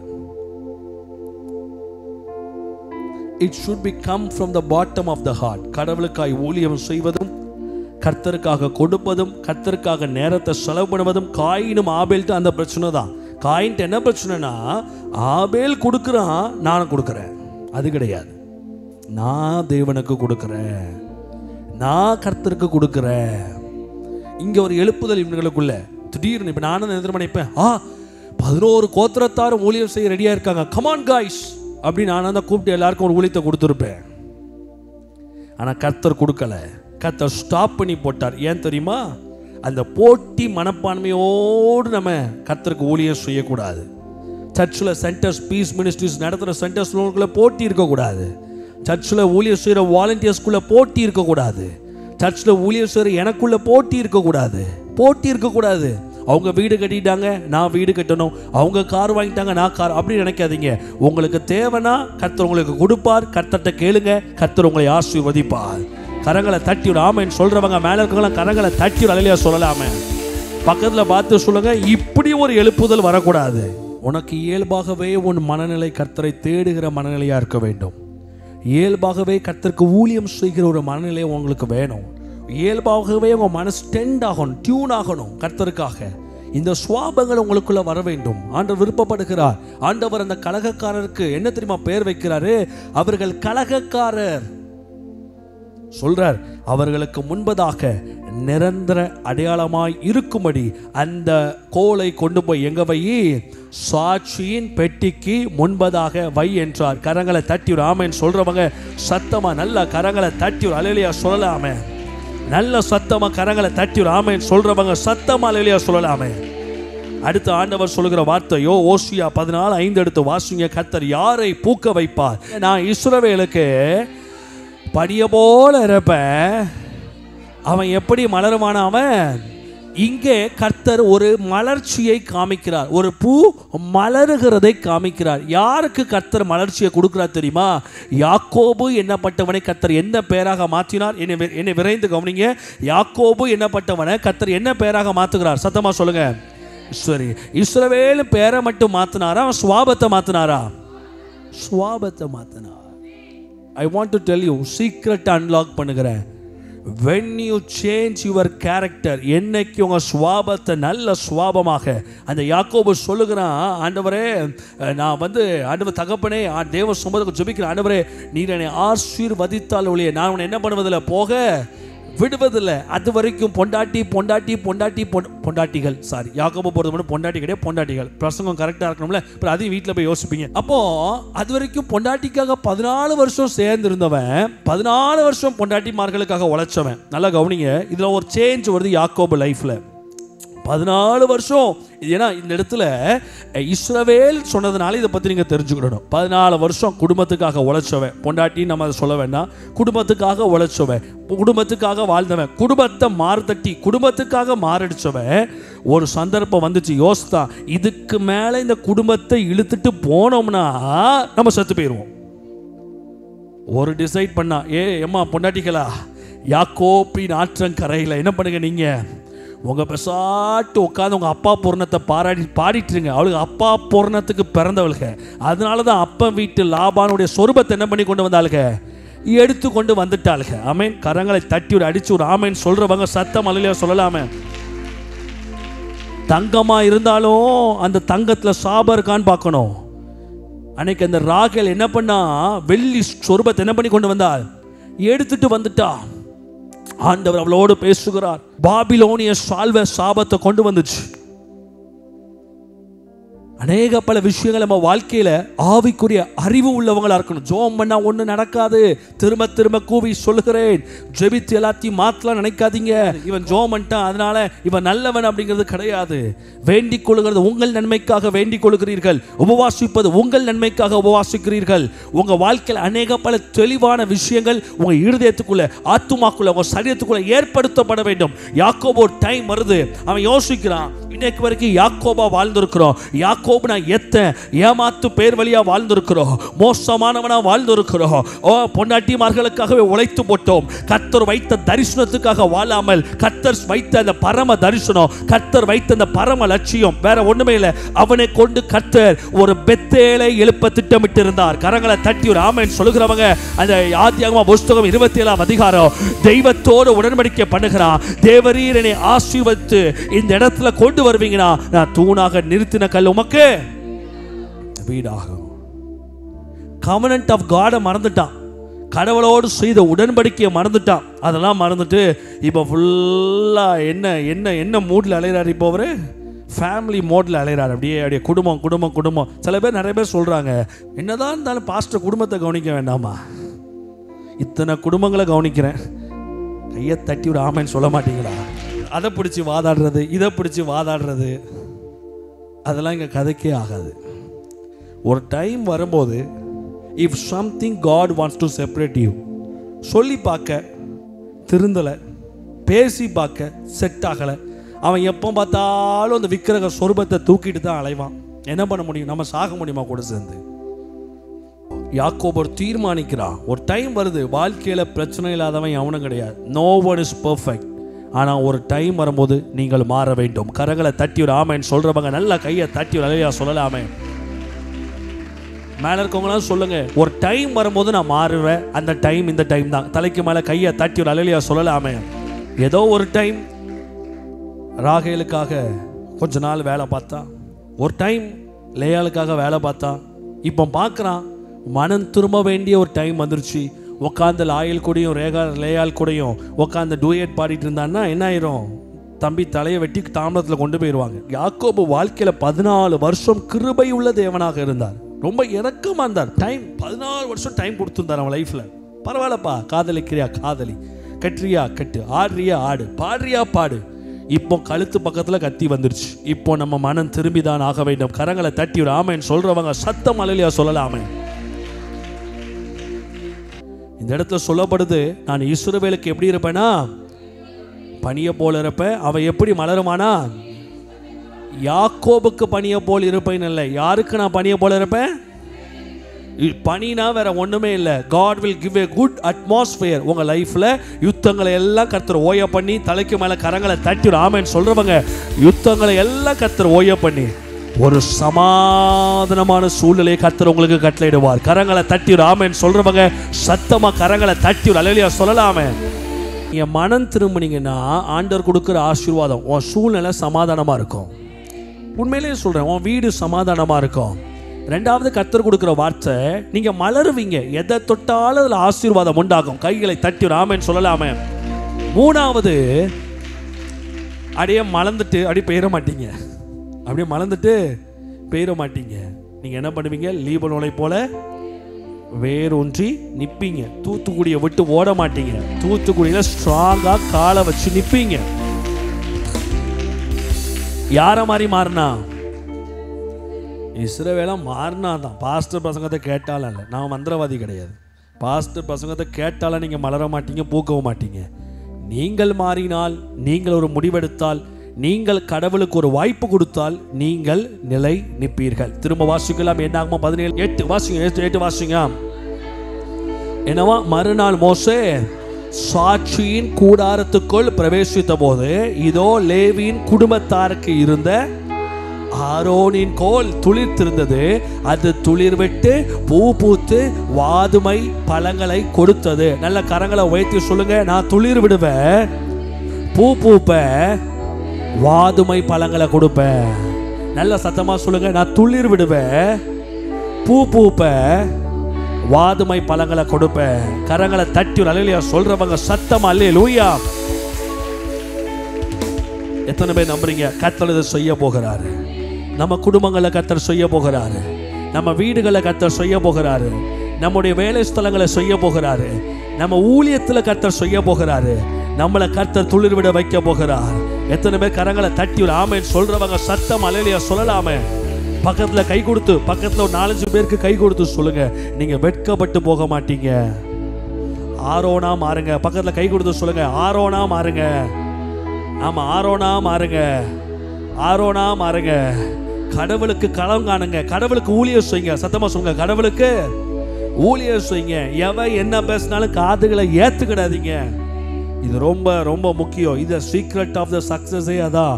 S2: It should be come from the bottom of the heart. கடவுளுக்காய் ஊழியம் செய்வதும், கர்த்தருக்காக கொடுப்பதும், கர்த்தருக்காக நேரத்தை செலவு பண்ணுவதும். காயினும் ஆபேல்ட்டு அந்த பிரச்சனை தான். காயின்ட்டு என்ன பிரச்சனைனா, ஆபேல் கொடுக்குறான், நானும் கொடுக்குறேன். அது கிடையாது. நான் தேவனுக்கு கொடுக்குறேன், நான் கர்த்தருக்கு கொடுக்குறேன். இங்க ஒரு எழுப்புதல் இவங்களுக்குள்ள திடீர்னு. இப்ப நானும் நினைப்பேன், 11 கோத்திரத்தாரும் ஊழியம் செய்ய ரெடியா இருக்காங்க, கமான் காய்ஸ் அப்படி நான் தான் கூப்பிட்டு எல்லாருக்கும் ஒரு ஊழியத்தை கொடுத்துருப்பேன். ஆனால் கர்த்தர் கொடுக்கல. கர்த்தர் ஸ்டாப் பண்ணி போட்டார். ஏன் தெரியுமா? அந்த போட்டி மனப்பான்மையோடு நம்ம கர்த்தருக்கு ஊழியம் செய்யக்கூடாது. சர்ச்சில் சென்டர்ஸ், பீஸ் மினிஸ்ட்ரிஸ் நடத்துகிற சென்டர்ஸ்க்குள்ளே போட்டி இருக்கக்கூடாது. சர்ச்சில் ஊழியம் செய்கிற வாலண்டியர்ஸ்குள்ளே போட்டி இருக்கக்கூடாது. சர்ச்சில் ஊழியம் செய்கிற எனக்குள்ளே போட்டி இருக்கக்கூடாது. போட்டி இருக்கக்கூடாது. அவங்க வீடு கட்டிட்டாங்க, நான் வீடு கட்டணும். அவங்க கார் வாங்கிட்டாங்க, நான் கார், அப்படி நினைக்காதீங்க. உங்களுக்கு தேவைன்னா கர்த்தர் உங்களுக்கு கொடுப்பார். கர்த்தர்ட்ட கேளுங்க, கர்த்தர் உங்களை ஆசீர்வதிப்பார். கரங்களை தட்டி விட ஆமென் சொல்றவங்க மேல இருக்கவங்க கரங்களை தட்டி விட அல்லேலூயா சொல்லலாமே. பக்கத்துல பார்த்து சொல்லுங்க, இப்படி ஒரு எழுப்புதல் வரக்கூடாது. உனக்கு இயல்பாகவே உன் மனநிலை கர்த்தரை தேடுகிற மனநிலையா இருக்க வேண்டும். இயல்பாகவே கர்த்தருக்கு ஊழியம் செய்கிற ஒரு மனநிலை உங்களுக்கு வேணும். இயல்பாகவே உங்க மனசு டெண்ட் ஆகணும், டியூன் ஆகணும் கர்த்தருக்காக. இந்த சுவாபங்கள் உங்களுக்குள்ள வர வேண்டும். ஆண்டவர் விருப்பப்படுகிறார். ஆண்டவர் அந்த கலகக்காரருக்கு என்ன தெரியுமா பெயர் வைக்கிறாரு? அவர்கள் கலகக்காரர் சொல்றார். அவர்களுக்கு முன்பதாக நிரந்தர அடையாளமாய் இருக்கும்படி அந்த கோலை கொண்டு போய் எங்க வை? சாட்சியின் பெட்டிக்கு முன்பதாக வை என்றார். கரங்களை தட்டி ஒரு ஆமென் சொல்றவங்க சத்தமா நல்ல கரங்களை தட்டி ஒரு அல்லேலூயா சொல்லலாமே. நல்ல சத்தமா கரங்களை தட்டி ஒரு ஆமென் சொல்றவங்க சத்தமா அல்லேலூயா சொல்லலாமே. அடுத்த ஆண்டவர் சொல்லுகிற வார்த்தையோ ஓசியா 14:5 எடுத்து வாசிங்க. கர்த்தர் யாரை பூக்க வைப்பார்? நான் இஸ்ரவேலுக்கு படிய போல இருப்பேன். அவன் எப்படி மலருவான? அவன் இங்கே கர்த்தர் ஒரு மலர்ச்சியை காமிக்கிறார். ஒரு பூ மலருகிறதை காமிக்கிறார். யாருக்கு கர்த்தர் மலர்ச்சியை கொடுக்கிறார் தெரியுமா? யாக்கோபு என்னப்பட்டவனை கர்த்தர் என்ன பெயராக மாற்றினார்? என்னை விரைந்து கவனிங்க. யாக்கோபு என்னப்பட்டவனை கர்த்தர் என்ன பெயராக மாற்றுகிறார்? சத்தமா சொல்லுங்க. சரி, இஸ்ரவேல் பேரை மட்டும் மாத்தினாரா? அவன் சுவாபத்தை மாத்தினாரா? சுவாபத்தை மாத்தினார். I want to tell you, secret unlock பண்ணுகிறேன். when you change your character, என்னைக்கு உங்க சுவாபத்தை நல்ல சுவாபமாக அந்த யாக்கோபு சொல்லுகிறான், ஆண்டவரே நான் ஆண்டவர் தகப்பனே தேவ சமூகத்துக்கு ஜெபிக்கிறேன். ஆண்டவரே நீர் என்னை ஆசீர்வதித்தால் ஒழிய நான் உன்னை என்ன பண்ணுவதில்லை, போக விடுவதில்லை. அது வரைக்கும் பொண்டாட்டிகள் சாரி யாக்கோபு போறது மட்டும் பொண்டாட்டி கிடையாது, பொண்டாட்டிகள். பிரசங்கம் கரெக்டா இருக்கணும்ல, அப்புறம் அதையும் வீட்டில் போய் யோசிப்பீங்க. அப்போ அது வரைக்கும் பொண்டாட்டிக்காக 14 வருஷம் சேர்ந்து இருந்தவன் 14 வருஷம் பொண்டாட்டிமார்களுக்காக உழைச்சவன். நல்லா கவனிங்க, இதுல ஒரு சேஞ்ச் வருது யாக்கோபு லைஃப்ல. 14 வருஷம். ஏன்னா இந்த இடத்துல இஸ்ரவேல் சொன்னதுனால இதை பற்றி நீங்கள் தெரிஞ்சுக்கிடணும். 14 வருஷம் குடும்பத்துக்காக உழைச்சவன், பொண்டாட்டி நம்ம அதை சொல்ல வேண்டாம், குடும்பத்துக்காக உழைச்சவன், குடும்பத்துக்காக வாழ்ந்தவன், குடும்பத்தை மாறுதட்டி குடும்பத்துக்காக மாரடிச்சவன். ஒரு சந்தர்ப்பம் வந்துச்சு, யோசித்தா இதுக்கு மேலே இந்த குடும்பத்தை இழுத்துட்டு போனோம்னா நம்ம செத்து போயிடுவோம். ஒரு டிசைட் பண்ணா, எம்மா பொண்டாட்டிகளா, யாக்கோபின் ஆற்றங்கரையில் என்ன பண்ணுங்க, நீங்கள் உங்கள் பெசாட்டு உட்காந்து உங்கள் அப்பா பூர்ணத்தை பாடிட்டுருங்க. அவளுக்கு அப்பா பூர்ணத்துக்கு பிறந்தவளுங்க. அதனால தான் அப்பா வீட்டு லாபானுடைய சொரூபத்தை என்ன பண்ணி கொண்டு வந்தாளுங்க, எடுத்து கொண்டு வந்துட்டாளுங்க. ஆமேன். கரங்களை தட்டி ஒரு அடிச்சு ஒரு ஆமேன் சொல்றவங்க சத்தம் அல்லேலூயா சொல்லலாமே. தங்கமா இருந்தாலும் அந்த தங்கத்தில் சாபம் இருக்கான்னு பார்க்கணும். அன்னைக்கு அந்த ராகேல் என்ன பண்ணா, வெள்ளி சொரூபத்தை என்ன பண்ணி கொண்டு வந்தாள், எடுத்துட்டு வந்துட்டா. ஆண்டவர் அவளோடு பேசுகிறார். பாபிலோனிய சாபத்தை கொண்டு வந்துச்சு. அநேக பல விஷயங்கள் நம்ம வாழ்க்கையில ஆவிக்குரிய அறிவு உள்ளவங்களா இருக்கணும். ஜோம் பண்ணா ஒண்ணு நடக்காது. திரும்ப திரும்ப கூவி சொல்லுகிறேன், ஜெபித்து எல்லாத்தையும் மாத்தலாம் நினைக்காதீங்க. இவன் ஜோம் பண்ணிட்டான் அதனால இவன் நல்லவன் அப்படிங்கிறது கிடையாது. வேண்டிக் கொள்கிறது உங்கள் நன்மைக்காக வேண்டிக் கொள்கிறீர்கள், உபவாசிப்பது உங்கள் நன்மைக்காக உபவாசிக்கிறீர்கள். உங்க வாழ்க்கையில் அநேக பல தெளிவான விஷயங்கள் உங்க இருதயத்துக்குள்ள, ஆத்துமாக்குள்ள, உங்க சரீரத்துக்குள்ள ஏற்படுத்தப்பட வேண்டும். யாக்கோபு ஒரு டைம் வருது, அவன் யோசிக்கிறான், இன்னைக்கு வரைக்கும் யாக்கோபா வாழ்ந்திருக்கிறோம், யாக்கோபு நான் ஏமாத்து பேர் வழியா வாழ்ந்திருக்கிறோம், மோசமானவனா வாழ்ந்திருக்கிறோம், பொண்டாட்டிமார்களுக்காகவே உழைத்து போட்டோம். கர்த்தர் வைத்த தரிசனத்துக்காக வாழாமல், கர்த்தர் வைத்த அந்த பரம தரிசனம், கர்த்தர் வைத்த அந்த பரம லட்சியம் வேற ஒண்ணுமே இல்லை. அவனை கொண்டு கர்த்தர் ஒரு பெத்தேலை எழுப்ப திட்டமிட்டு இருந்தார். கரங்களை தட்டி ஒரு ஆமென் சொல்லுகிறவங்க அந்த ஆதியாகம புஸ்தகம் 27ஆம் அதிகாரம் தெய்வத்தோடு உடன்படிக்கை பண்ணுகிறான். தேவரீர் என்னை ஆசீர்வதித்து இந்த இடத்துல கொண்டு வருவீங்கன்னா நான் தூணாக நிறுத்தின கல் உமக்கு வீடாகும். கவனன்ட் ஆஃப் காட மறந்துட்டான், கடவுளோடு செய்த உடன்படிக்கையை மறந்துட்டான். அதெல்லாம் மறந்துட்டு இப்போ ஃபுல்லா என்ன என்ன என்ன மூட்ல அலைகிறார். இப்போ அவரு ஃபேமிலி மோட்ல அலைகிறார். அப்படியே குடும்பம் குடும்பம் குடும்பம். சில பேர் நிறைய பேர் சொல்றாங்க, என்னதான் இருந்தாலும் பாஸ்டர் குடும்பத்தை கவனிக்க வேண்டாமா? இத்தனை குடும்பங்களை கவனிக்கிறேன், கையை தட்டி விட ஆமைன்னு சொல்ல மாட்டீங்களா? அதை பிடிச்சி வாதாடுறது, இதை பிடிச்சி வாதாடுறது, அதெல்லாம் இங்கே கதைக்கே ஆகாது. ஒரு டைம் வரும்போது if something God wants to separate you, சொல்லி பார்க்க திருந்தலை, பேசி பார்க்க செட் ஆகலை, அவன் எப்போ பார்த்தாலும் அந்த விக்கிரக சொரூபத்தை தூக்கிட்டு தான் அலைவான். என்ன பண்ண முடியும்? நம்ம சாக முடியுமா கூட சேர்ந்து? யாக்கோபு தீர்மானிக்கிறான், ஒரு டைம் வருது, வாழ்க்கையில் பிரச்சனை இல்லாதவன் எவனும் கிடையாது. No one is perfect. ஆனால் ஒரு டைம் வரும்போது நீங்கள் மாற வேண்டும். கரங்களை தட்டி ஒரு ஆமேன்னு சொல்கிறவங்க நல்லா கையை தட்டி ஒரு அலையா சொல்லலாமே. மேலே இருக்கவங்களாம் சொல்லுங்க, ஒரு டைம் வரும்போது நான் மாறுவேன், அந்த டைம் இந்த டைம் தான். தலைக்கு மேலே கையை தட்டி ஒரு அலையா சொல்லலாமே. ஏதோ ஒரு டைம் ராகேலுக்காக கொஞ்ச நாள் வேலை பார்த்தா, ஒரு டைம் லேயாளுக்காக வேலை பார்த்தா, இப்போ பார்க்குறான் மனம் திரும்ப வேண்டிய ஒரு டைம் வந்துருச்சு. உட்காந்து லாயல் கூடயும் லேயால் கூடயும் உட்காந்து டூயட் பாடிட்டு இருந்தான்னா என்ன ஆயிரும்? தம்பி தலையை வெட்டி தாமரத்தில் கொண்டு போயிடுவாங்க. யாக்கோபு வாழ்க்கையில் 14 வருஷம் கிருபை உள்ள தேவனாக இருந்தார். ரொம்ப இறக்கமாக இருந்தார். 14 வருஷம் டைம் கொடுத்துருந்தார் அவன் லைஃப்பில். பரவாயில்லப்பா, காதலிக்கிறியா காதலி, கட்டுறியா கட்டு, ஆடுறியா ஆடு, பாடுறியா பாடு. இப்போ கழுத்து பக்கத்தில் கத்தி வந்துருச்சு. இப்போ நம்ம மனம் திரும்பிதான் ஆக வேண்டும். கரங்களை தட்டி ஒரு ஆமேன்னு சொல்றவங்க சத்தம் அலையிலையா சொல்லலாமே. இந்த இடத்துல சொல்லப்படுது, நான் இஸ்ரவேலுக்கு எப்படி இருப்பேனா பனியை போல இருப்பேன். அவன் எப்படி மலருமானா? யாக்கோபுக்கு பனியை போல் இருப்பேன் இல்லை. யாருக்கு நான் பனியை போல இருப்பேன்? பனினா வேற ஒண்ணுமே இல்லை. God will give a good atmosphere. உங்க லைஃப்ல யுத்தங்களை எல்லாம் கர்த்தர் ஓய பண்ணி, தலைக்கு மேல கரங்களை தட்டி ஒரு ஆமென் சொல்றவங்க யுத்தங்களை எல்லாம் கர்த்தர் ஓய பண்ணி ஒரு சமாதானமான சூழ்நிலையை கர்த்தர் உங்களுக்கு கட்டளையிடுவார். கரங்களை தட்டி ஒரு ஆமென் சொல்றவங்க சத்தமா கரங்களை தட்டி ஒரு அல்லேலூயா சொல்லலாமே. நீங்க மனம் திரும்பினீங்கன்னா ஆண்டவர் கொடுக்கிற ஆசீர்வாதம் உன் சூழ்நிலை சமாதானமா இருக்கும். உண்மையிலேயே சொல்றேன், உன் வீடு சமாதானமா இருக்கும். ரெண்டாவது கர்த்தர் கொடுக்கிற வார்த்தை, நீங்க மலருவீங்க. எதை தொட்டாலும் அதுல ஆசீர்வாதம் உண்டாகும். கைகளை தட்டி ஒரு ஆமென் சொல்லலாமே. மூணாவது, அப்படியே மலர்ந்துட்டு அப்படியே பெயர மாட்டீங்க. அப்படியே மலர்ந்துட்டு பெயர மாட்டீங்க. நீங்க என்ன பண்ணுவீங்க? லீபனோனை போல வேரூன்றி நிப்பீங்க. தூத்துக்குடியை விட்டு ஓட மாட்டீங்க. தூத்துக்குடியில ஸ்ட்ராங்கா காலை வச்சு நிப்பீங்க. யார மாதிரி மாறினா? இஸ்ரவேலா மாறினா தான். பாஸ்டர் பசங்கத்தை கேட்டாலும் இல்லை, நான் மந்திரவாதி கிடையாது. பாஸ்டர் பசங்கத்தை கேட்டாலும் நீங்கள் மலர மாட்டீங்க, பூக்கவும் மாட்டீங்க. நீங்கள் மாறினால், நீங்கள் ஒரு முடிவெடுத்தால், நீங்கள் கடவுளுக்கு ஒரு வாய்ப்பு கொடுத்தால் நீங்கள் நிலை நிற்பீர்கள். திரும்ப வாசிக்கலாம். என்ன ஆகுமா? 17:8 வாசிங்க. 8 வாசிங்க. என்னவா? மறுநாள் மோசே சாட்சியின் கூடாரத்துக்குள் பிரவேசித்த போது இதோ லேவியின் குடும்பத்தாருக்கு இருந்த ஆரோனின் கோல் துளிர்த்திருந்தது. அது துளிர் விட்டு பூ பூத்து வாதுமை பழங்களை கொடுத்தது. நல்ல கரங்களை உயர்த்தி சொல்லுங்க, நான் துளிர் விடுவேன், பூ பூப்பேன், வாதுமை பழங்களை கொடுப்பேன். நல்ல சத்தமா சொல்லுங்க, நான் துளிர் விடுவேன், பூ பூப்பேன், வாதுமை பழங்களை கொடுப்பேன். கரங்களை தட்டி ஒரு அல்லேலூயா சொல்றவங்க சத்தமா அல்லேலூயா. எத்தனை பேர் நம்புறீங்க கர்த்தர் இதை செய்ய போகிறாரு? நம்ம குடும்பங்களை கர்த்தர் செய்ய போகிறாரு. நம்ம வீடுகளை கர்த்தர் செய்ய போகிறாரு. நம்முடைய வேலை ஸ்தலங்களை செய்ய போகிறாரு. நம்ம ஊழியத்தில் கர்த்தர் செய்ய போகிறாரு. நம்மளை கர்த்தர் துளிர் விட வைக்க போகிறார். எத்தனை பேர் கரங்களை தட்டி ஒரு ஆமென் சொல்றவங்க சத்தம் அல்லேலூயா சொல்லலாமே. பக்கத்தில் கை கொடுத்து, பக்கத்தில் ஒரு 4-5 பேருக்கு கை கொடுத்து சொல்லுங்க, நீங்க வெட்கப்பட்டு போக மாட்டீங்க. ஆரோனா மாறுங்க. பக்கத்தில் கை கொடுத்து சொல்லுங்க, ஆரோனா மாறுங்க. ஆமா, ஆரோனா மாறுங்க, ஆரோனா மாறுங்க. கடவுளுக்கு களம் காணுங்க. கடவுளுக்கு ஊழியம் செய்யுங்க. சத்தமா சொல்லுங்க, கடவுளுக்கு ஊழியம் செய்யுங்க. எவன் என்ன பேசினாலும் காதுகளை ஏத்துக்கிடாதீங்க. இது ரொம்ப ரொம்ப முக்கியம். இது சீக்ரெட் ஆஃப் த சக்சஸே அதான்.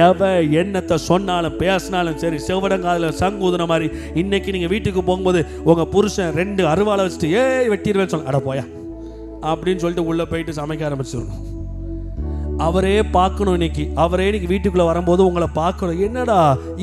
S2: எவன் என்னத்தை சொன்னாலும் பேசினாலும் சரி, செவடங்காதில் சங்கூதுன மாதிரி. இன்னைக்கு நீங்கள் வீட்டுக்கு போகும்போது உங்கள் புருஷன் 2 அருவாளை வச்சுட்டு வெட்டிடுவேன்னு சொல்ல, அட போயா அப்படின்னு சொல்லிட்டு உள்ளே போயிட்டு சமைக்க ஆரம்பிச்சிடணும். அவரே பார்க்கணும். அவரே இன்னைக்கு வீட்டுக்குள்ளே வரும்போது உங்களை பார்க்கணும். என்னடா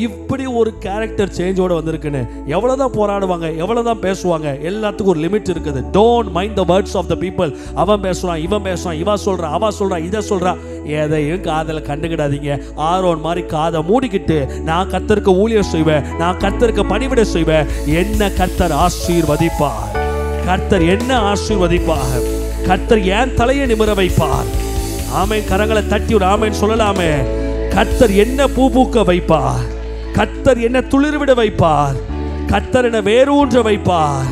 S2: இப்படி ஒரு கேரக்டர் சேஞ்சோட வந்திருக்குன்னு. எவ்வளோதான் போராடுவாங்க, எவ்வளோதான் பேசுவாங்க, எல்லாத்துக்கும் ஒரு லிமிட் இருக்குது. Don't mind the words of the people. அவன் பேசுகிறான், இவன் பேசுகிறான், இவா சொல்கிறான், அவா சொல்கிறான், இதை சொல்கிறான். எதையும் காதில் கண்டுக்கிடாதீங்க. ஆரோன் மாதிரி காதை மூடிக்கிட்டு நான் கர்த்தருக்கு ஊழியம் செய்வேன், நான் கர்த்தருக்கு பணிவிடை செய்வேன், என்ன கர்த்தர் ஆசீர்வதிப்பார். கர்த்தர் என்ன ஆசீர்வதிப்பார். கர்த்தர் ஏன் தலையை நிமிர வைப்பார். ஆமென். கரங்களை தட்டி ஒரு ஆமென் சொல்லலாமே. கர்த்தர் என்ன பூ பூக்க வைப்பார். கர்த்தர் என்ன துளிர்விட வைப்பார். கர்த்தர் என்ன வேரூன்ற வைப்பார்.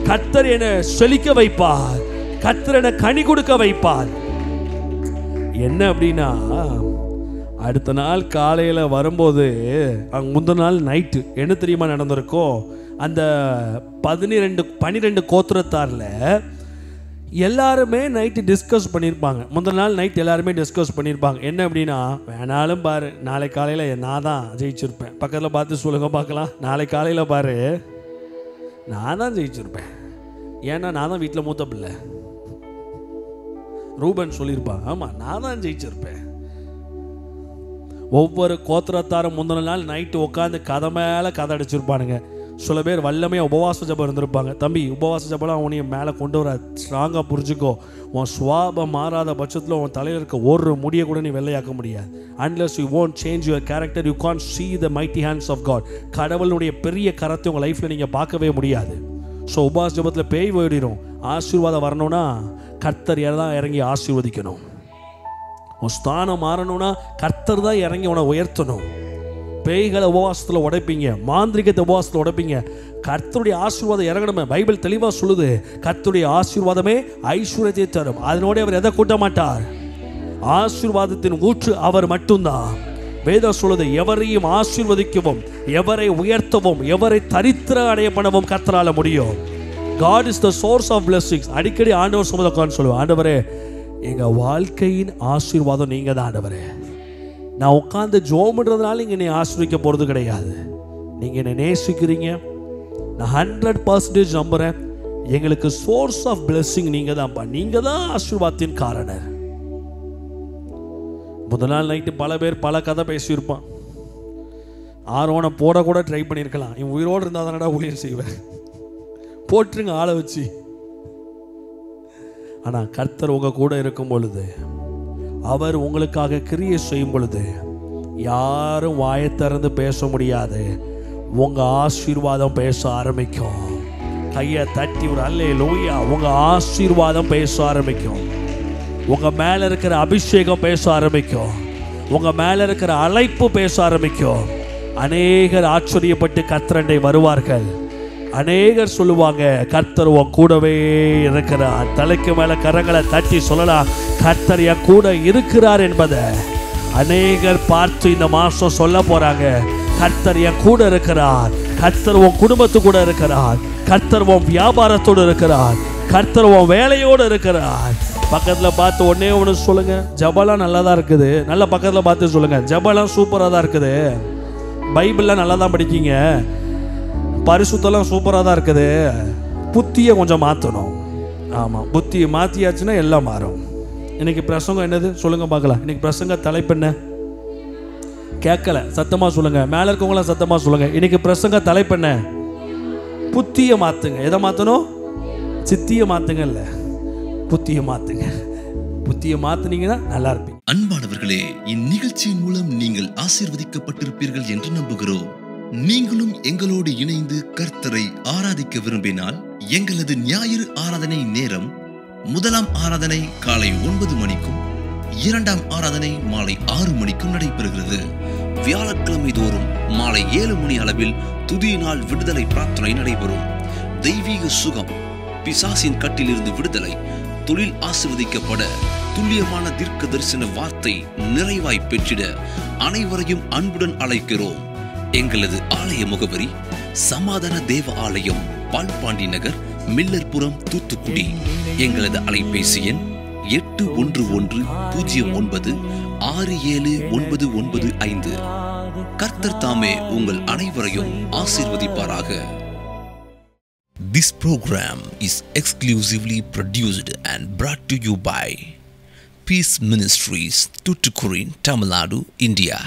S2: கர்த்தர் என்ன செழிக்க வைப்பார். கர்த்தர் என்ன கனி கொடுக்க வைப்பார். என்ன அப்படின்னா, அடுத்த நாள் காலையில் வரும்போது அங்கே முந்தின நாள் நைட்டு என்ன தெரியுமா நடந்திருக்கோம், அந்த 12 கோத்திரத்தாரில் எல்லாருமே நைட்டு டிஸ்கஸ் பண்ணியிருப்பாங்க. முந்தின நாள் நைட் எல்லாருமே டிஸ்கஸ் பண்ணியிருப்பாங்க. என்ன அப்படின்னா, வேணாலும் பாரு நாளை காலையில் நான் தான் ஜெயிச்சிருப்பேன். பக்கத்தில் பார்த்து சொல்லுங்க பார்க்கலாம், நாளை காலையில் பாரு நான் தான் ஜெயிச்சிருப்பேன், ஏன்னா நான் தான் வீட்டில் மூத்த பிள்ளை. ரூபன் சொல்லியிருப்பான், ஆமாம் நான் தான் ஜெயிச்சிருப்பேன். ஒவ்வொரு கோத்திரத்தாரும் முந்தின நாள் நைட்டு உட்காந்து கதை மேலே கதை அடிச்சிருப்பானுங்க. சில பேர் வல்லமையாக உபவாச ஜபம் இருந்திருப்பாங்க. தம்பி, உபவாச ஜபம்லாம் உன்னைய மேலே கொண்டு வர, ஸ்ட்ராங்காக புரிஞ்சுக்கோ. உன் சுவாபம் மாறாத பட்சத்தில் உன் தலையில் இருக்க ஒரு முடியை கூட நீ வெள்ளையாக்க முடியாது. Unless you won't change your character, you can't see the mighty hands of God. கடவுளுடைய பெரிய கரத்தை உங்கள் லைஃப்பில் நீங்கள் பார்க்கவே முடியாது. ஸோ உபவாச ஜபத்தில் பேய் ஓடிடும். ஆசீர்வாதம் வரணும்னா கர்த்தர் தான் இறங்கி ஆசீர்வதிக்கணும். உன் ஸ்தானம் மாறணும்னா கர்த்தர் தான் இறங்கி உன்னை உயர்த்தணும். பேய்களை உபவாசத்தில் உடைப்பீங்க, மாந்திரிகத்தை உபவாசத்தில் உடைப்பீங்க. கர்த்தருடைய ஆசீர்வாதம் இறங்கணுமே. பைபிள் தெளிவாக சொல்லுது, கர்த்தருடைய ஆசீர்வாதமே ஐஸ்வர்யத்தை தரும். அதனோட அவர் எதை கூட்ட மாட்டார்? ஆசீர்வாதத்தின் ஊற்று அவர் மட்டும்தான். வேதம் சொல்லுது, எவரையும் ஆசீர்வதிக்கவும், எவரை உயர்த்தவும், எவரை தரித்திர அடைய பண்ணவும் கர்த்தரால முடியும். God is the source of blessings. அடிக்கடி ஆண்டவர் சுமதக்கான்னு சொல்லுவேன், ஆண்டவரே எங்கள் வாழ்க்கையின் ஆசீர்வாதம் நீங்கள் தான் ஆண்டவரே. நான் உட்காந்து ஜோம்ன்றதுனால நீங்கள் என்னை ஆசீர்விக்க போகிறது கிடையாது. நீங்கள் என்னை நேசிக்கிறீங்க, நான் 100% நம்புகிறேன். எங்களுக்கு சோர்ஸ் ஆஃப் பிளெஸிங் நீங்கள் தான்ப்பா, நீங்கள் தான் ஆசீர்வாதத்தின் காரணர். முதல் நாள் நைட்டு பல பேர் பல கதை பேசியிருப்பான். ஆர்வனை போட கூட ட்ரை பண்ணியிருக்கலாம். இவன் உயிரோடு இருந்தால் தானடா ஊழியம் செய்வேன், போட்டுருங்க ஆளை வச்சு. ஆனால் கர்த்தர் உங்கள் கூட இருக்கும் பொழுது, அவர் உங்களுக்காக கிரியை செய்யும் பொழுது யாரும் வாயை திறந்து பேச முடியாது. உங்கள் ஆசீர்வாதம் பேச ஆரம்பிக்கும். கையை தட்டி ஒரு அல்லேலூயா. உங்கள் ஆசீர்வாதம் பேச ஆரம்பிக்கும். உங்கள் மேலே இருக்கிற அபிஷேகம் பேச ஆரம்பிக்கும். உங்கள் மேலே இருக்கிற அழைப்பு பேச ஆரம்பிக்கும். அநேகர் ஆச்சரியப்பட்டு கர்த்தரண்டை வருவார்கள். அநேகர் சொல்லுவாங்க, கர்த்தர் உன் கூடவே இருக்கிறார். தலைக்கு மேலே கரங்களை தட்டி சொல்லலாம், கர்த்தர் என் கூட இருக்கிறார் என்பதை அநேகர் பார்த்து இந்த மாதம் சொல்ல போகிறாங்க. கர்த்தர் என் கூட இருக்கிறார், கர்த்தர் உன் குடும்பத்து கூட இருக்கிறார், கர்த்தர் உன் வியாபாரத்தோடு இருக்கிறார், கர்த்தர் உன் வேலையோடு இருக்கிறார். பக்கத்தில் பார்த்து ஒன்னே ஒன்று சொல்லுங்க, ஜபலாம் நல்லா தான் இருக்குது. நல்ல பக்கத்தில் பார்த்து சொல்லுங்க, ஜபலாம் சூப்பராக தான் இருக்குது, பைபிள்லாம் நல்லா தான் படிக்கீங்க, பரிசுத்தெல்லாம் சூப்பராக தான் இருக்குது, புத்தியை கொஞ்சம் மாற்றணும். ஆமாம், புத்தியை மாற்றியாச்சுன்னா எல்லாம் மாறும். இன்னைக்கு பிரசங்கம் என்னது சொல்லுங்க பார்க்கலாம். இன்னைக்கு பிரசங்க தலைப்பு என்ன? கேட்கல, சத்தமாக சொல்லுங்க. மேலே இருக்கவங்களாம் சத்தமாக சொல்லுங்க. இன்னைக்கு பிரசங்க தலைப்பு என்ன? புத்தியை மாற்றுங்க. எதை மாற்றணும்? சித்தியை மாற்றுங்க, இல்லை புத்தியை மாற்றுங்க. புத்தியை மாற்றினீங்கன்னா நல்லா இருப்பீங்க.
S1: அன்பானவர்களே, இந்நிகழ்ச்சியின் மூலம் நீங்கள் ஆசீர்வதிக்கப்பட்டிருப்பீர்கள் என்று நம்புகிறோம். நீங்களும் எங்களோடு இணைந்து கர்த்தரை ஆராதிக்க விரும்பினால், எங்களது ஞாயிறு ஆராதனை நேரம் முதலாம் ஆராதனை காலை 9 மணிக்கும், இரண்டாம் ஆராதனை மாலை 6 மணிக்கும் நடைபெறுகிறது. வியாழக்கிழமை தோறும் மாலை 7 மணி அளவில் துதியினால் விடுதலை பிரார்த்தனை நடைபெறும். தெய்வீக சுகம், பிசாசின் கட்டிலிருந்து விடுதலை, தொழில் ஆசீர்வதிக்கப்பட, துல்லியமான தீர்க்க தரிசன வார்த்தை நிறைவாய் பெற்றிட அனைவரையும் அன்புடன் அழைக்கிறோம். எங்களது ஆலய முகவரி சமாதான தேவ ஆலயம், பால்பாண்டி நகர், மில்லர்புரம், தூத்துக்குடி. எங்களது அலைபேசி எண் 8109096795. கர்த்தர் தாமே உங்கள் அனைவரையும் ஆசீர்வதிப்பாராக. This program is exclusively produced and brought to you by Peace Ministries, Tuticorin, Tamil Nadu, India.